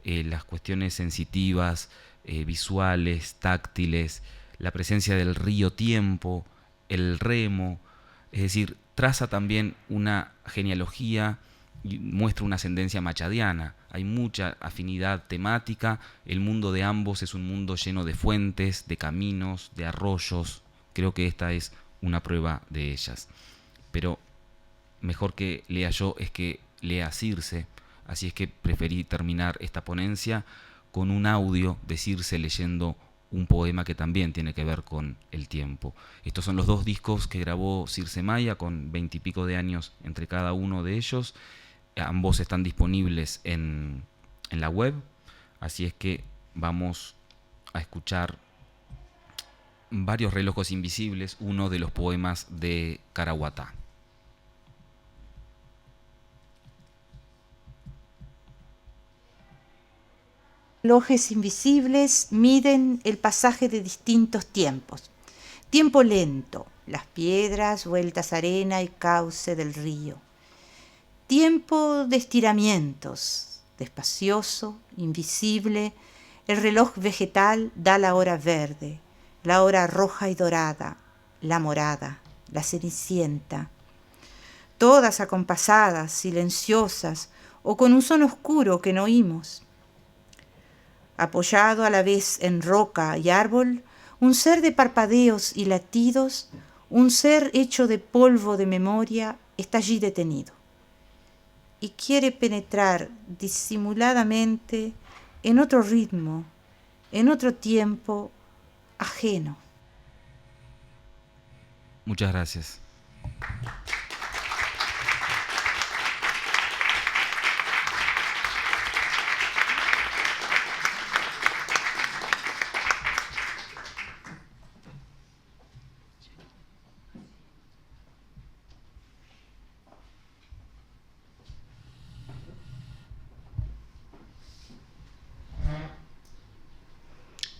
las cuestiones sensitivas, visuales, táctiles, la presencia del río tiempo, el remo, es decir, traza también una genealogía y muestra una ascendencia machadiana. Hay mucha afinidad temática, el mundo de ambos es un mundo lleno de fuentes, de caminos, de arroyos. Creo que esta es una prueba de ellas. Pero mejor que lea yo es que lea Circe, así es que preferí terminar esta ponencia con un audio de Circe leyendo un poema que también tiene que ver con el tiempo. Estos son los dos discos que grabó Circe Maya, con 20 y pico de años entre cada uno de ellos. Ambos están disponibles en la web, así es que vamos a escuchar varios relojes invisibles, uno de los poemas de Caraguatá. Relojes invisibles miden el pasaje de distintos tiempos. Tiempo lento, las piedras, vueltas arena y cauce del río. Tiempo de estiramientos, despacioso, invisible, el reloj vegetal da la hora verde, la hora roja y dorada, la morada, la cenicienta. Todas acompasadas, silenciosas o con un son oscuro que no oímos. Apoyado a la vez en roca y árbol, un ser de parpadeos y latidos, un ser hecho de polvo de memoria, está allí detenido. Y quiere penetrar disimuladamente en otro ritmo, en otro tiempo ajeno. Muchas gracias.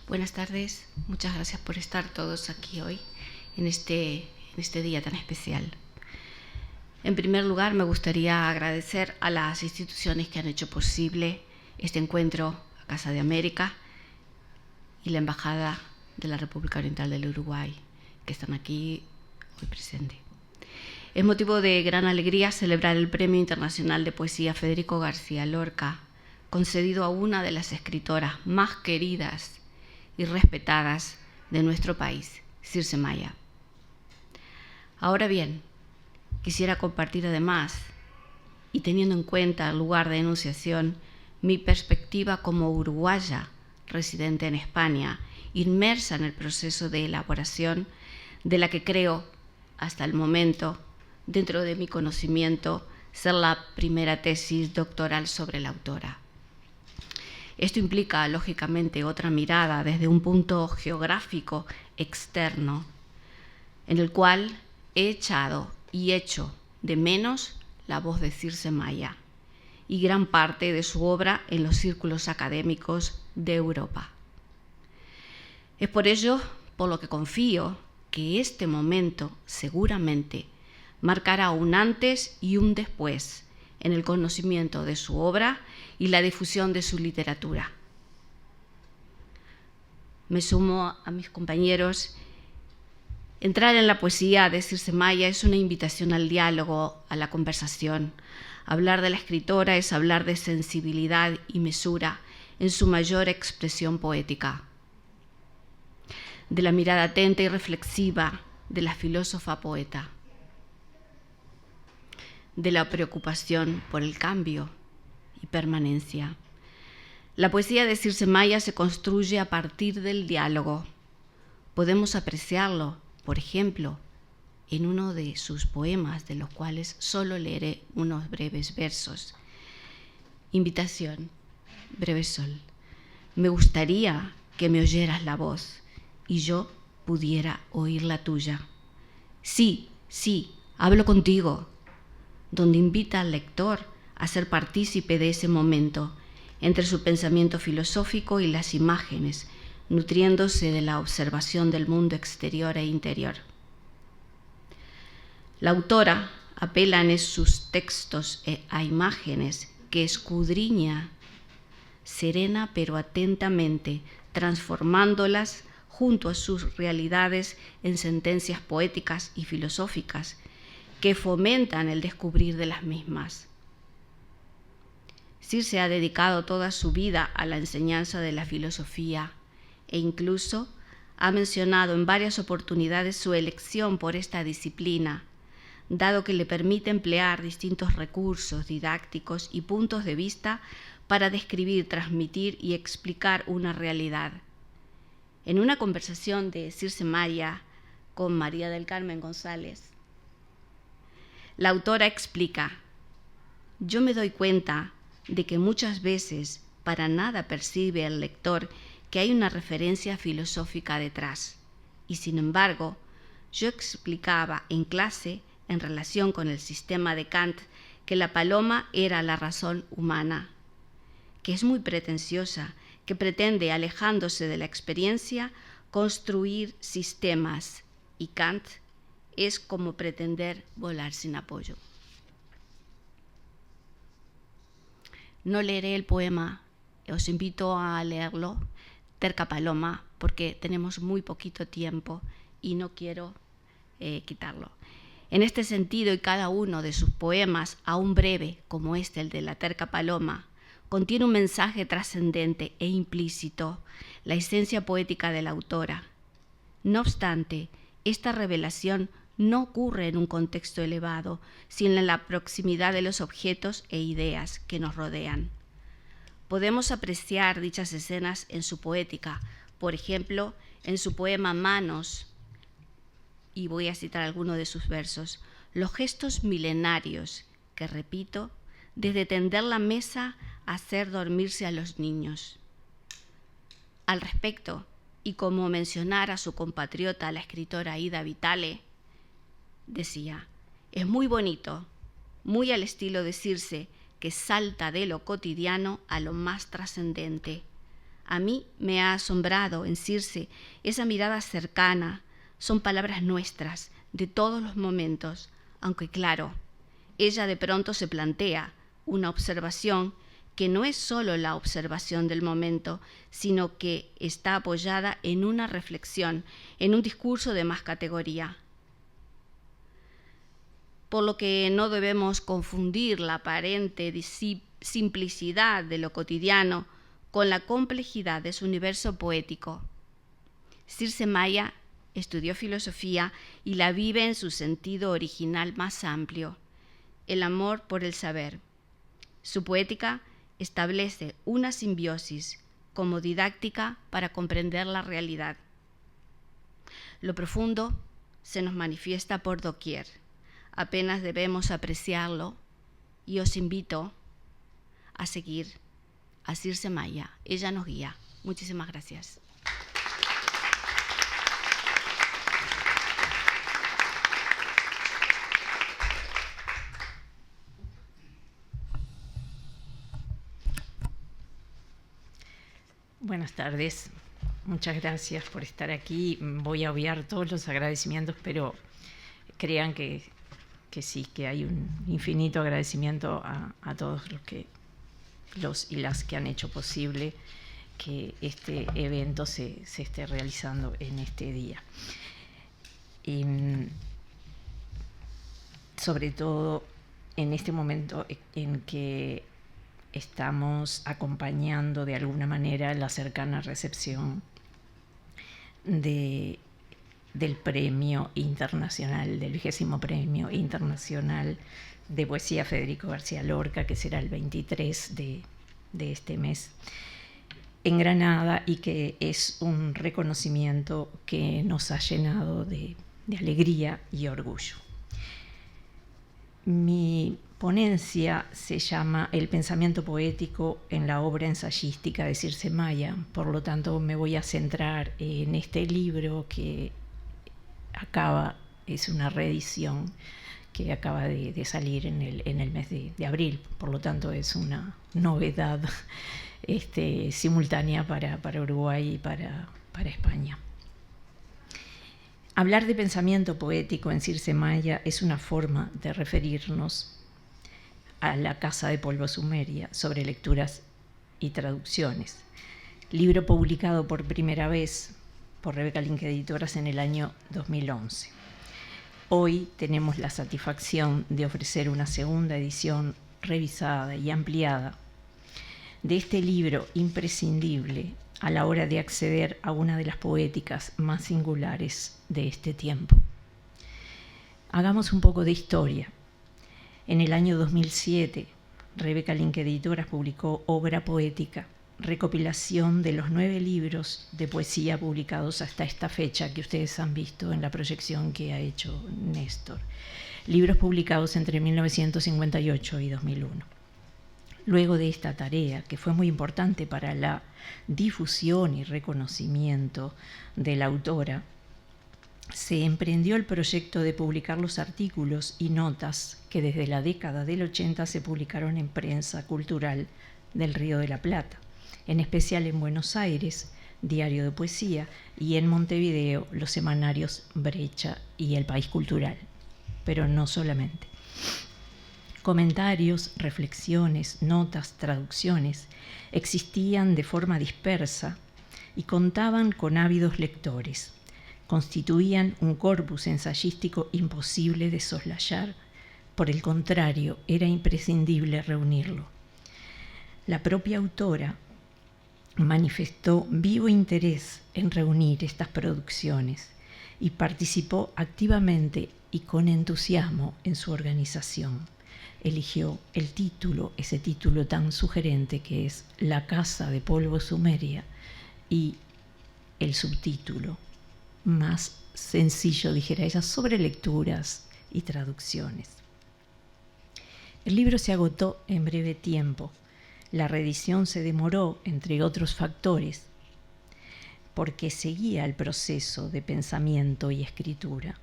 Buenas tardes, muchas gracias por estar todos aquí hoy, en este día tan especial. En primer lugar, me gustaría agradecer a las instituciones que han hecho posible este encuentro, a Casa de América y la Embajada de la República Oriental del Uruguay, que están aquí hoy presentes. Es motivo de gran alegría celebrar el Premio Internacional de Poesía Federico García Lorca, concedido a una de las escritoras más queridas y respetadas de nuestro país, Circe Maya. Ahora bien, quisiera compartir además, y teniendo en cuenta el lugar de enunciación, mi perspectiva como uruguaya residente en España, inmersa en el proceso de elaboración de la que creo, hasta el momento, dentro de mi conocimiento, ser la primera tesis doctoral sobre la autora. Esto implica, lógicamente, otra mirada desde un punto geográfico externo, en el cual he echado y hecho de menos la voz de Circe Maya y gran parte de su obra en los círculos académicos de Europa. Es por ello por lo que confío que este momento seguramente marcará un antes y un después en el conocimiento de su obra y la difusión de su literatura. Me sumo a mis compañeros. Entrar en la poesía de Circe Maya es una invitación al diálogo, a la conversación. Hablar de la escritora es hablar de sensibilidad y mesura en su mayor expresión poética, de la mirada atenta y reflexiva de la filósofa poeta, de la preocupación por el cambio y permanencia. La poesía de Circe Maya se construye a partir del diálogo. Podemos apreciarlo, por ejemplo, en uno de sus poemas, de los cuales solo leeré unos breves versos. Invitación, breve sol. Me gustaría que me oyeras la voz y yo pudiera oír la tuya. Sí, sí, hablo contigo, donde invita al lector a ser partícipe de ese momento, entre su pensamiento filosófico y las imágenes, nutriéndose de la observación del mundo exterior e interior. La autora apela en sus textos a imágenes que escudriña serena pero atentamente, transformándolas junto a sus realidades en sentencias poéticas y filosóficas que fomentan el descubrir de las mismas. Circe ha dedicado toda su vida a la enseñanza de la filosofía e incluso ha mencionado en varias oportunidades su elección por esta disciplina, dado que le permite emplear distintos recursos didácticos y puntos de vista para describir, transmitir y explicar una realidad. En una conversación de Circe Maya con María del Carmen González, la autora explica: yo me doy cuenta de que muchas veces para nada percibe el lector que hay una referencia filosófica detrás. Y sin embargo, yo explicaba en clase, en relación con el sistema de Kant, que la paloma era la razón humana, que es muy pretenciosa, que pretende, alejándose de la experiencia, construir sistemas, y Kant es como pretender volar sin apoyo. No leeré el poema, os invito a leerlo, Terca Paloma, porque tenemos muy poquito tiempo y no quiero quitarlo. En este sentido, y cada uno de sus poemas, aún breve, como este, el de la Terca Paloma, contiene un mensaje trascendente e implícito, la esencia poética de la autora. No obstante, esta revelación no ocurre en un contexto elevado, sino en la proximidad de los objetos e ideas que nos rodean. Podemos apreciar dichas escenas en su poética, por ejemplo, en su poema Manos, y voy a citar algunos de sus versos, los gestos milenarios que, repito, desde tender la mesa a hacer dormirse a los niños. Al respecto, y como mencionara a su compatriota, la escritora Ida Vitale, decía: es muy bonito, muy al estilo de Circe, que salta de lo cotidiano a lo más trascendente. A mí me ha asombrado en Circe esa mirada cercana, son palabras nuestras, de todos los momentos, aunque claro, ella de pronto se plantea una observación que no es solo la observación del momento, sino que está apoyada en una reflexión, en un discurso de más categoría. Por lo que no debemos confundir la aparente simplicidad de lo cotidiano con la complejidad de su universo poético. Circe Maya estudió filosofía y la vive en su sentido original más amplio, el amor por el saber. Su poética establece una simbiosis como didáctica para comprender la realidad. Lo profundo se nos manifiesta por doquier. Apenas debemos apreciarlo y os invito a seguir a Circe Maya. Ella nos guía. Muchísimas gracias. Buenas tardes, muchas gracias por estar aquí. Voy a obviar todos los agradecimientos, pero crean que sí, que hay un infinito agradecimiento a todos los y las que han hecho posible que este evento se esté realizando en este día. Sobre todo en este momento en que estamos acompañando de alguna manera la cercana recepción del premio internacional, del 20º Premio Internacional de Poesía Federico García Lorca, que será el 23 de este mes en Granada, y que es un reconocimiento que nos ha llenado de alegría y orgullo. Mi ponencia se llama El pensamiento poético en la obra ensayística de Circe Maya, por lo tanto me voy a centrar en este libro que es una reedición que acaba de salir en el mes de abril, por lo tanto es una novedad simultánea para Uruguay y para España. Hablar de pensamiento poético en Circe Maya es una forma de referirnos a La Casa de Polvo Sumeria, sobre lecturas y traducciones, libro publicado por primera vez por Rebeca Link Editoras en el año 2011. Hoy tenemos la satisfacción de ofrecer una segunda edición revisada y ampliada de este libro imprescindible a la hora de acceder a una de las poéticas más singulares de este tiempo. Hagamos un poco de historia. En el año 2007, Rebeca Link Editoras publicó Obra Poética, recopilación de los 9 libros de poesía publicados hasta esta fecha que ustedes han visto en la proyección que ha hecho Néstor. Libros publicados entre 1958 y 2001. Luego de esta tarea, que fue muy importante para la difusión y reconocimiento de la autora, se emprendió el proyecto de publicar los artículos y notas que desde la década del 80 se publicaron en prensa cultural del Río de la Plata, en especial en Buenos Aires, Diario de Poesía, y en Montevideo, los semanarios Brecha y El País Cultural, pero no solamente. Comentarios, reflexiones, notas, traducciones existían de forma dispersa y contaban con ávidos lectores. Constituían un corpus ensayístico imposible de soslayar. Por el contrario, era imprescindible reunirlo. La propia autora manifestó vivo interés en reunir estas producciones y participó activamente y con entusiasmo en su organización. Eligió el título, ese título tan sugerente que es La Casa de Polvo Sumeria, y el subtítulo más sencillo, dijera ella, sobre lecturas y traducciones. El libro se agotó en breve tiempo. La reedición se demoró, entre otros factores, porque seguía el proceso de pensamiento y escritura.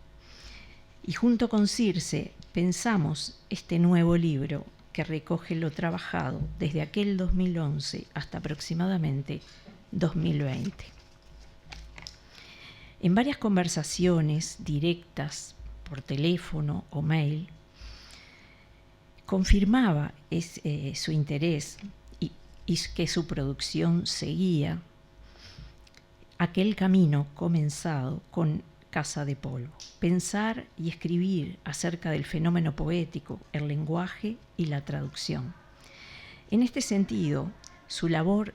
Y junto con Circe pensamos este nuevo libro que recoge lo trabajado desde aquel 2011 hasta aproximadamente 2020. En varias conversaciones directas por teléfono o mail, confirmaba su interés y que su producción seguía aquel camino comenzado con Casa de Polvo: pensar y escribir acerca del fenómeno poético, el lenguaje y la traducción. En este sentido, su labor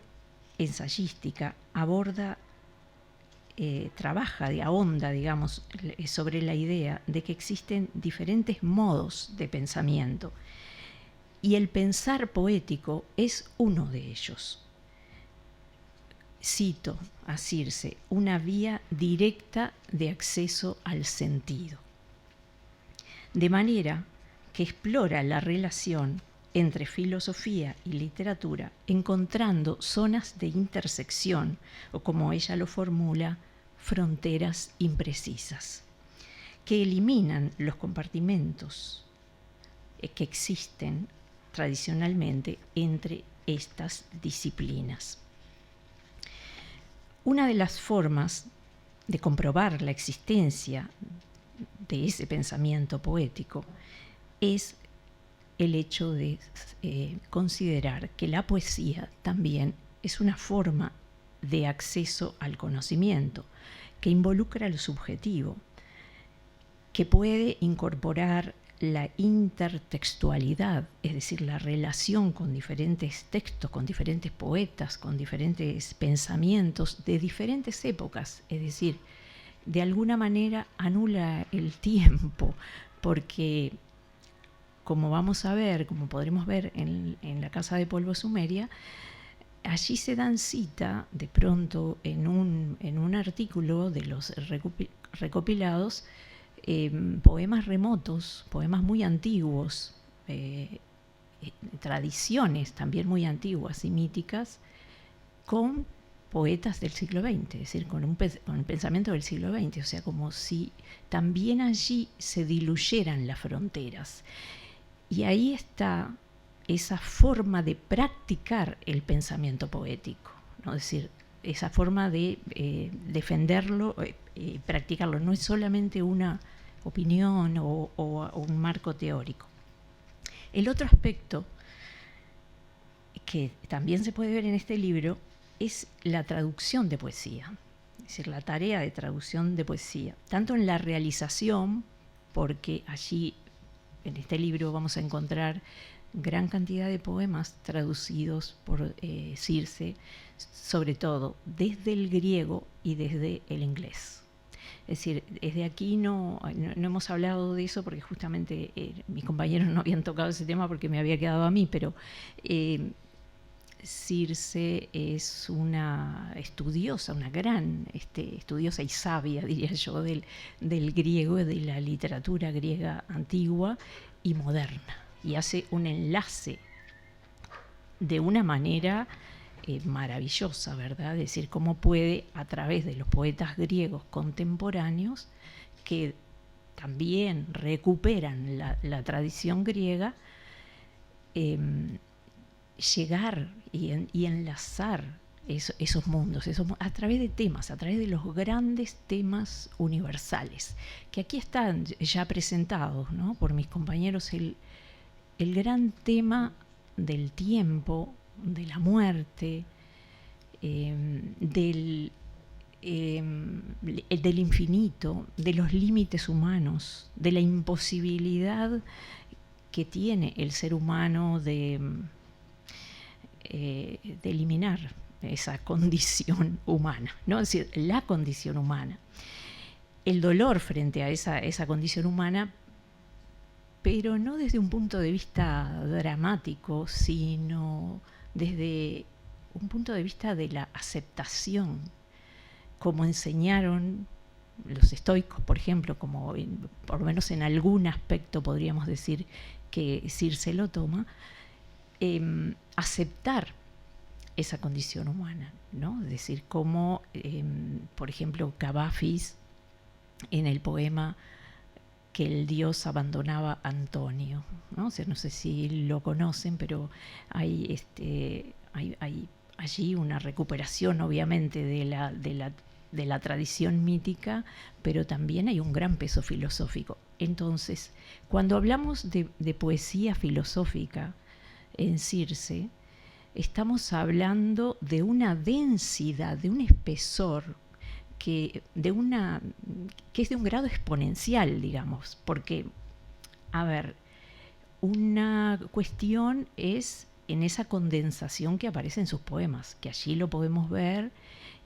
ensayística ahonda, digamos, sobre la idea de que existen diferentes modos de pensamiento, y el pensar poético es uno de ellos. Cito a Circe: una vía directa de acceso al sentido. De manera que explora la relación entre filosofía y literatura, encontrando zonas de intersección, o como ella lo formula, fronteras imprecisas, que eliminan los compartimentos que existen tradicionalmente entre estas disciplinas. Una de las formas de comprobar la existencia de ese pensamiento poético es el hecho de considerar que la poesía también es una forma de acceso al conocimiento, que involucra lo subjetivo, que puede incorporar la intertextualidad, es decir, la relación con diferentes textos, con diferentes poetas, con diferentes pensamientos de diferentes épocas, es decir, de alguna manera anula el tiempo, porque como vamos a ver, como podremos ver en la Casa de Polvo Sumeria, allí se dan cita de pronto en un artículo de los recopilados, poemas remotos, poemas muy antiguos, tradiciones también muy antiguas y míticas, con poetas del siglo XX, es decir, con el pensamiento del siglo XX, o sea, como si también allí se diluyeran las fronteras. Y ahí está esa forma de practicar el pensamiento poético, ¿no? Es decir, esa forma de defenderlo, practicarlo. No es solamente una opinión o un marco teórico. El otro aspecto que también se puede ver en este libro es la traducción de poesía, es decir, la tarea de traducción de poesía, tanto en la realización, porque allí en este libro vamos a encontrar gran cantidad de poemas traducidos por Circe, sobre todo desde el griego y desde el inglés. Es decir, desde aquí no hemos hablado de eso porque justamente mis compañeros no habían tocado ese tema porque me había quedado a mí, pero Circe es una estudiosa, una gran estudiosa y sabia, diría yo, del griego y de la literatura griega antigua y moderna, y hace un enlace de una manera maravillosa, ¿verdad? Es decir, cómo puede, a través de los poetas griegos contemporáneos, que también recuperan la tradición griega, llegar y enlazar esos mundos, a través de temas, a través de los grandes temas universales, que aquí están ya presentados, ¿no?, por mis compañeros, el gran tema del tiempo, de la muerte, del infinito, de los límites humanos, de la imposibilidad que tiene el ser humano de eliminar esa condición humana, ¿no? Es decir, la condición humana, el dolor frente a esa condición humana, pero no desde un punto de vista dramático, sino desde un punto de vista de la aceptación, como enseñaron los estoicos, por ejemplo, como por lo menos en algún aspecto podríamos decir que Circe lo toma, aceptar esa condición humana, ¿no? Es decir, como, por ejemplo, Cavafis, en el poema que el dios abandonaba a Antonio, ¿no? O sea, no sé si lo conocen, pero hay allí una recuperación, obviamente, de la tradición mítica, pero también hay un gran peso filosófico. Entonces, cuando hablamos de poesía filosófica en Circe, estamos hablando de una densidad, de un espesor, que es de un grado exponencial, digamos, porque, a ver, una cuestión es en esa condensación que aparece en sus poemas, que allí lo podemos ver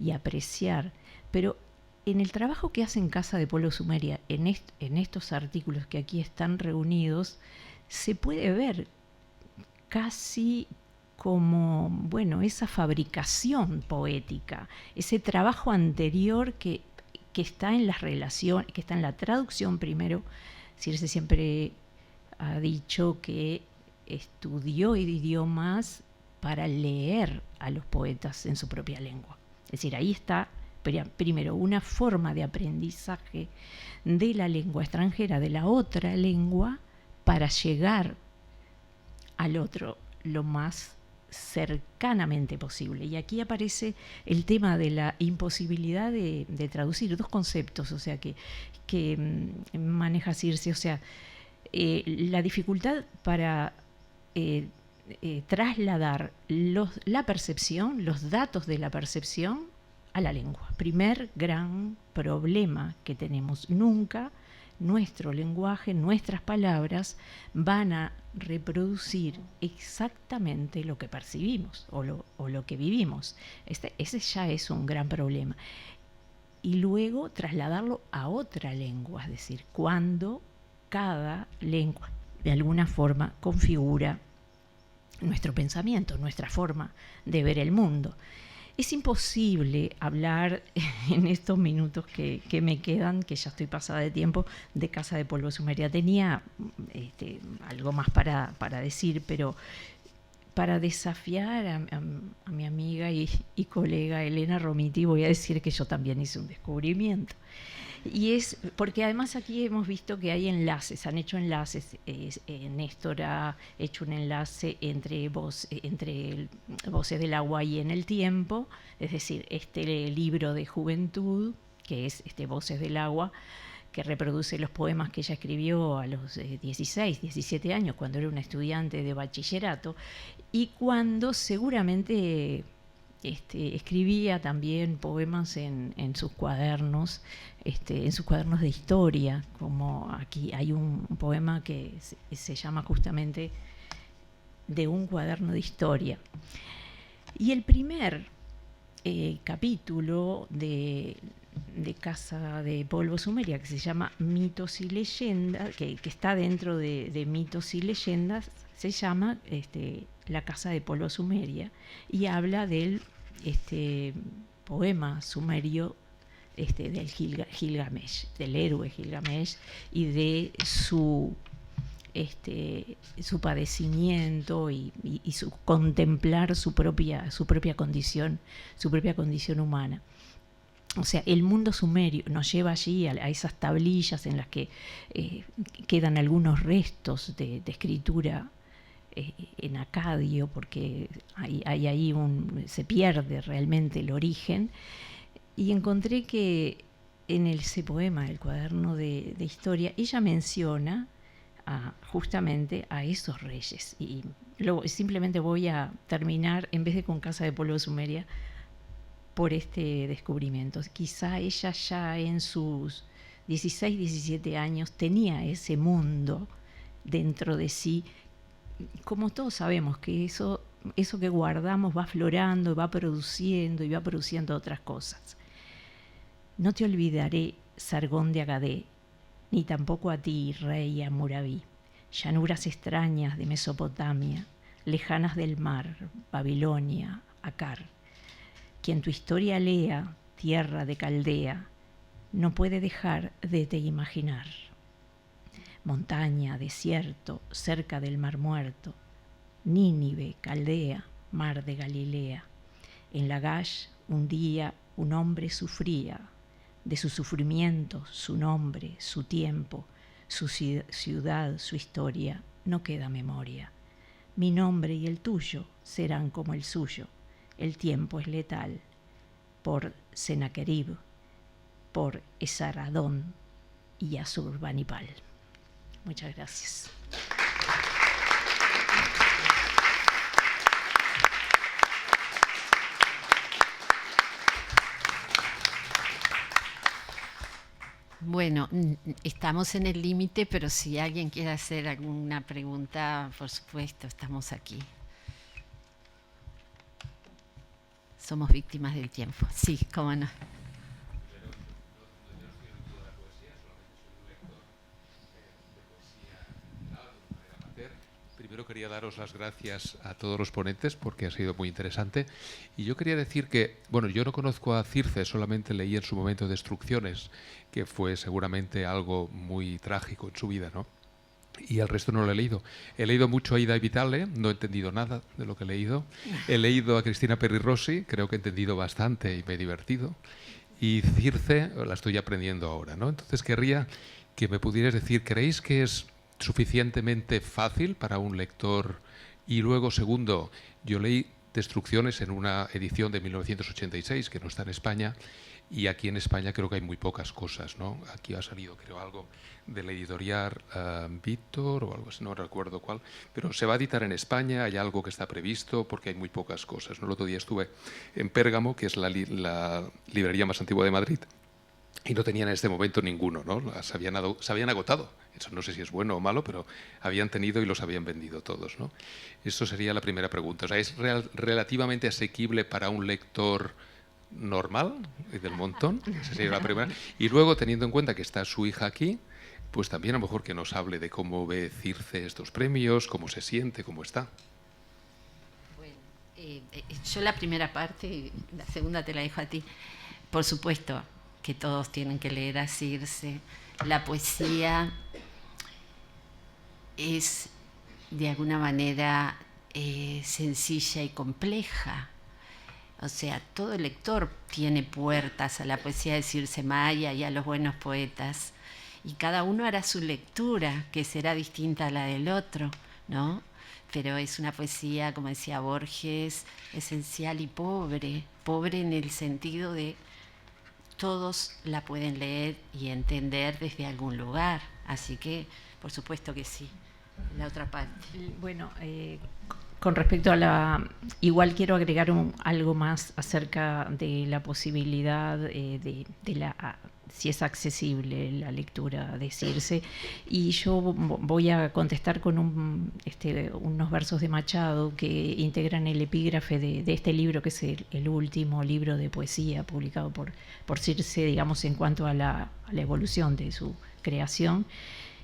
y apreciar, pero en el trabajo que hace en Casa de Pueblo Sumeria, en estos artículos que aquí están reunidos, se puede ver casi como, bueno, esa fabricación poética, ese trabajo anterior que está en las relaciones, que está en la traducción primero. Circe siempre ha dicho que estudió idiomas para leer a los poetas en su propia lengua. Es decir, ahí está primero una forma de aprendizaje de la lengua extranjera, de la otra lengua, para llegar al otro lo más cercanamente posible. Y aquí aparece el tema de la imposibilidad de traducir dos conceptos, o sea, que maneja Circe, o sea, la dificultad para trasladar la percepción, los datos de la percepción a la lengua. Primer gran problema que tenemos. Nunca nuestro lenguaje, nuestras palabras van a reproducir exactamente lo que percibimos o lo que vivimos. Ese ya es un gran problema. Y luego trasladarlo a otra lengua, es decir, cuando cada lengua de alguna forma configura nuestro pensamiento, nuestra forma de ver el mundo. Es imposible hablar en estos minutos que me quedan, que ya estoy pasada de tiempo, de Casa de Pueblo Sumeria. Tenía algo más para decir, pero para desafiar a mi amiga y colega Elena Romiti, voy a decir que yo también hice un descubrimiento. Y es porque además aquí hemos visto que hay enlaces, han hecho enlaces. Néstor ha hecho un enlace entre Voces del Agua y En el Tiempo, es decir, este libro de juventud, que es Voces del Agua, que reproduce los poemas que ella escribió a los 16, 17 años, cuando era una estudiante de bachillerato, y cuando seguramente escribía también poemas en sus cuadernos, en sus cuadernos de historia, como aquí hay un poema que se llama justamente De un cuaderno de historia. Y el primer capítulo de Casa de Polvo Sumeria, que se llama Mitos y Leyendas, que está dentro de Mitos y Leyendas, se llama La Casa de Polvo Sumeria, y habla del poema sumerio del Gilgamesh, del héroe Gilgamesh, y de su padecimiento y su contemplar su propia condición humana. O sea, el mundo sumerio nos lleva allí a esas tablillas en las que quedan algunos restos de escritura en acadio, porque hay ahí se pierde realmente el origen. Y encontré que en ese poema, el cuaderno de historia, ella menciona justamente a esos reyes. Y simplemente voy a terminar, en vez de con Casa de Polvo Sumeria, por este descubrimiento. Quizá ella ya en sus 16, 17 años tenía ese mundo dentro de sí. Como todos sabemos que eso que guardamos va aflorando, va produciendo otras cosas. No te olvidaré, Sargón de Agadé, ni tampoco a ti, rey Hammurabi, llanuras extrañas de Mesopotamia, lejanas del mar, Babilonia, Acar. Quien tu historia lea, tierra de Caldea, no puede dejar de te imaginar. Montaña, desierto, cerca del Mar Muerto, Nínive, Caldea, mar de Galilea. En Lagash, un día, un hombre sufría, de su sufrimiento, su nombre, su tiempo, su ciudad, su historia, no queda memoria. Mi nombre y el tuyo serán como el suyo, el tiempo es letal. Por Sennacherib, por Esarhaddon y Asurbanipal. Muchas gracias. Bueno, estamos en el límite, pero si alguien quiere hacer alguna pregunta, por supuesto, estamos aquí. Somos víctimas del tiempo. Sí, cómo no. Primero quería daros las gracias a todos los ponentes porque ha sido muy interesante. Y yo quería decir que, bueno, yo no conozco a Circe, solamente leí en su momento Destrucciones, que fue seguramente algo muy trágico en su vida, ¿no? Y el resto no lo he leído. He leído mucho a Ida Vitale, no he entendido nada de lo que he leído. He leído a Cristina Peri Rossi, creo que he entendido bastante y me he divertido. Y Circe la estoy aprendiendo ahora, ¿no? Entonces querría que me pudieras decir, ¿creéis que es suficientemente fácil para un lector? Y luego, segundo, yo leí Destrucciones en una edición de 1986 que no está en España, y aquí en España creo que hay muy pocas cosas, ¿no? Aquí ha salido, creo, algo de la editorial Víctor o algo así, no recuerdo cuál, pero se va a editar en España, hay algo que está previsto porque hay muy pocas cosas, ¿no? El otro día estuve en Pérgamo, que es la librería más antigua de Madrid, y no tenían en este momento ninguno, ¿no? Se habían agotado. Eso no sé si es bueno o malo, pero habían tenido y los habían vendido todos, ¿no? Eso sería la primera pregunta. O sea, ¿es relativamente asequible para un lector normal y del montón? Esa sería la primera. Y luego, teniendo en cuenta que está su hija aquí, pues también a lo mejor que nos hable de cómo ve Circe estos premios, cómo se siente, cómo está. Bueno, yo la primera parte, la segunda te la dejo a ti. Por supuesto que todos tienen que leer a Circe. La poesía es de alguna manera sencilla y compleja. O sea, todo lector tiene puertas a la poesía de Circe Maya y a los buenos poetas, y cada uno hará su lectura, que será distinta a la del otro, ¿no? Pero es una poesía, como decía Borges, esencial y pobre en el sentido de todos la pueden leer y entender desde algún lugar, así que por supuesto que sí. La otra parte. Bueno, con respecto a la... Igual quiero agregar algo más acerca de la posibilidad de la... si es accesible la lectura de Circe, y yo voy a contestar con unos versos de Machado que integran el epígrafe de este libro, que es el último libro de poesía publicado por Circe, digamos, en cuanto a la evolución de su creación.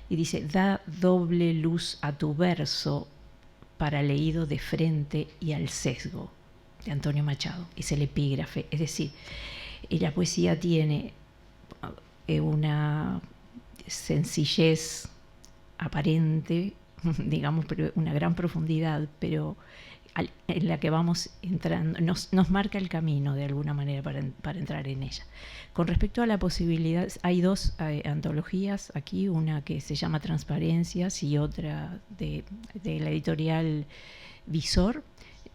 Y dice: da doble luz a tu verso para leído de frente y al sesgo, de Antonio Machado. Es el epígrafe. Es decir, la poesía tiene una sencillez aparente, digamos, pero una gran profundidad, pero en la que vamos entrando, nos marca el camino de alguna manera para entrar en ella. Con respecto a la posibilidad, hay dos antologías aquí, una que se llama Transparencias y otra de la editorial Visor,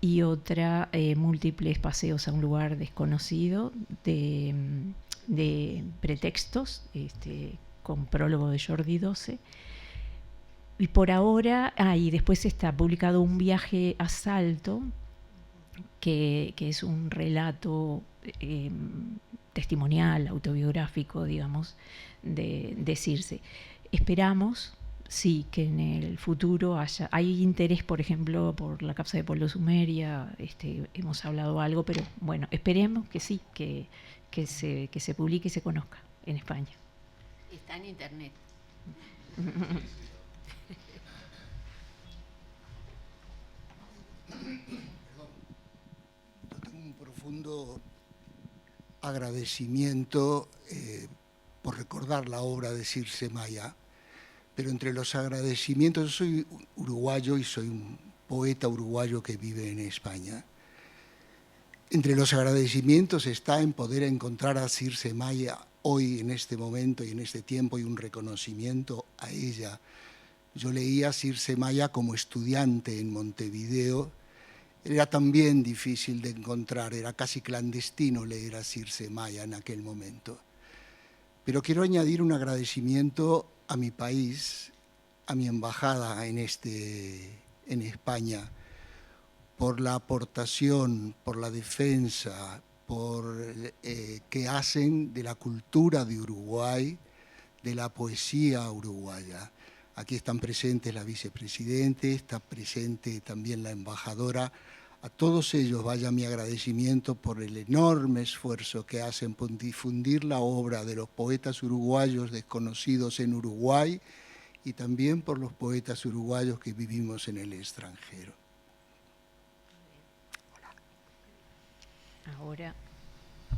y otra Múltiples paseos a un lugar desconocido, de pretextos, con prólogo de Jordi Doce. Y por ahora, y después está publicado Un viaje a Salto, que es un relato testimonial, autobiográfico, digamos, de Circe. Esperamos, sí, que en el futuro hay interés, por ejemplo, por la causa de Pueblo Sumeria, hemos hablado algo, pero bueno, esperemos que sí, que se publique y se conozca en España. Está en internet. Yo tengo un profundo agradecimiento por recordar la obra de Circe Maya, pero entre los agradecimientos, yo soy uruguayo y soy un poeta uruguayo que vive en España. Entre los agradecimientos está en poder encontrar a Circe Maya hoy, en este momento y en este tiempo, y un reconocimiento a ella. Yo leía a Circe Maya como estudiante en Montevideo. Era también difícil de encontrar, era casi clandestino leer a Circe Maya en aquel momento. Pero quiero añadir un agradecimiento a mi país, a mi embajada en España por la aportación, por la defensa, que hacen de la cultura de Uruguay, de la poesía uruguaya. Aquí están presentes la vicepresidente, está presente también la embajadora. A todos ellos vaya mi agradecimiento por el enorme esfuerzo que hacen por difundir la obra de los poetas uruguayos desconocidos en Uruguay y también por los poetas uruguayos que vivimos en el extranjero. Ahora,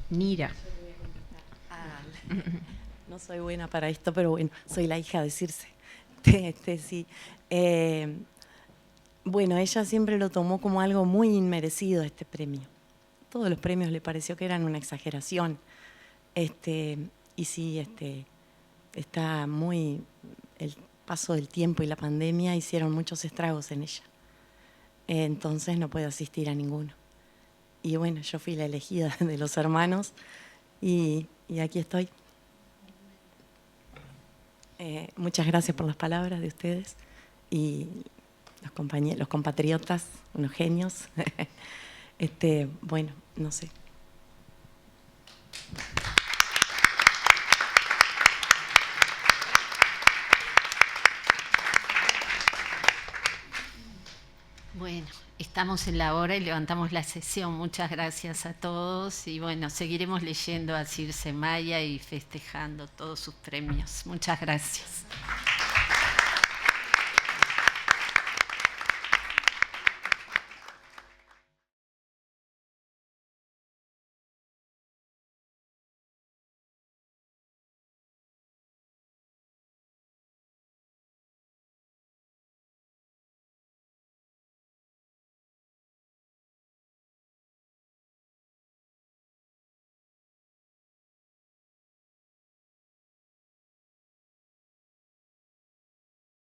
Mira. No soy buena para esto, pero bueno, soy la hija de Circe. Sí. Bueno, ella siempre lo tomó como algo muy inmerecido, este premio. Todos los premios le pareció que eran una exageración. Y sí, está muy... El paso del tiempo y la pandemia hicieron muchos estragos en ella. Entonces no puede asistir a ninguno. Y bueno, yo fui la elegida de los hermanos y aquí estoy. Muchas gracias por las palabras de ustedes y los compatriotas, unos genios. Bueno, no sé. Bueno, estamos en la hora y levantamos la sesión. Muchas gracias a todos y bueno, seguiremos leyendo a Circe Maya y festejando todos sus premios. Muchas gracias.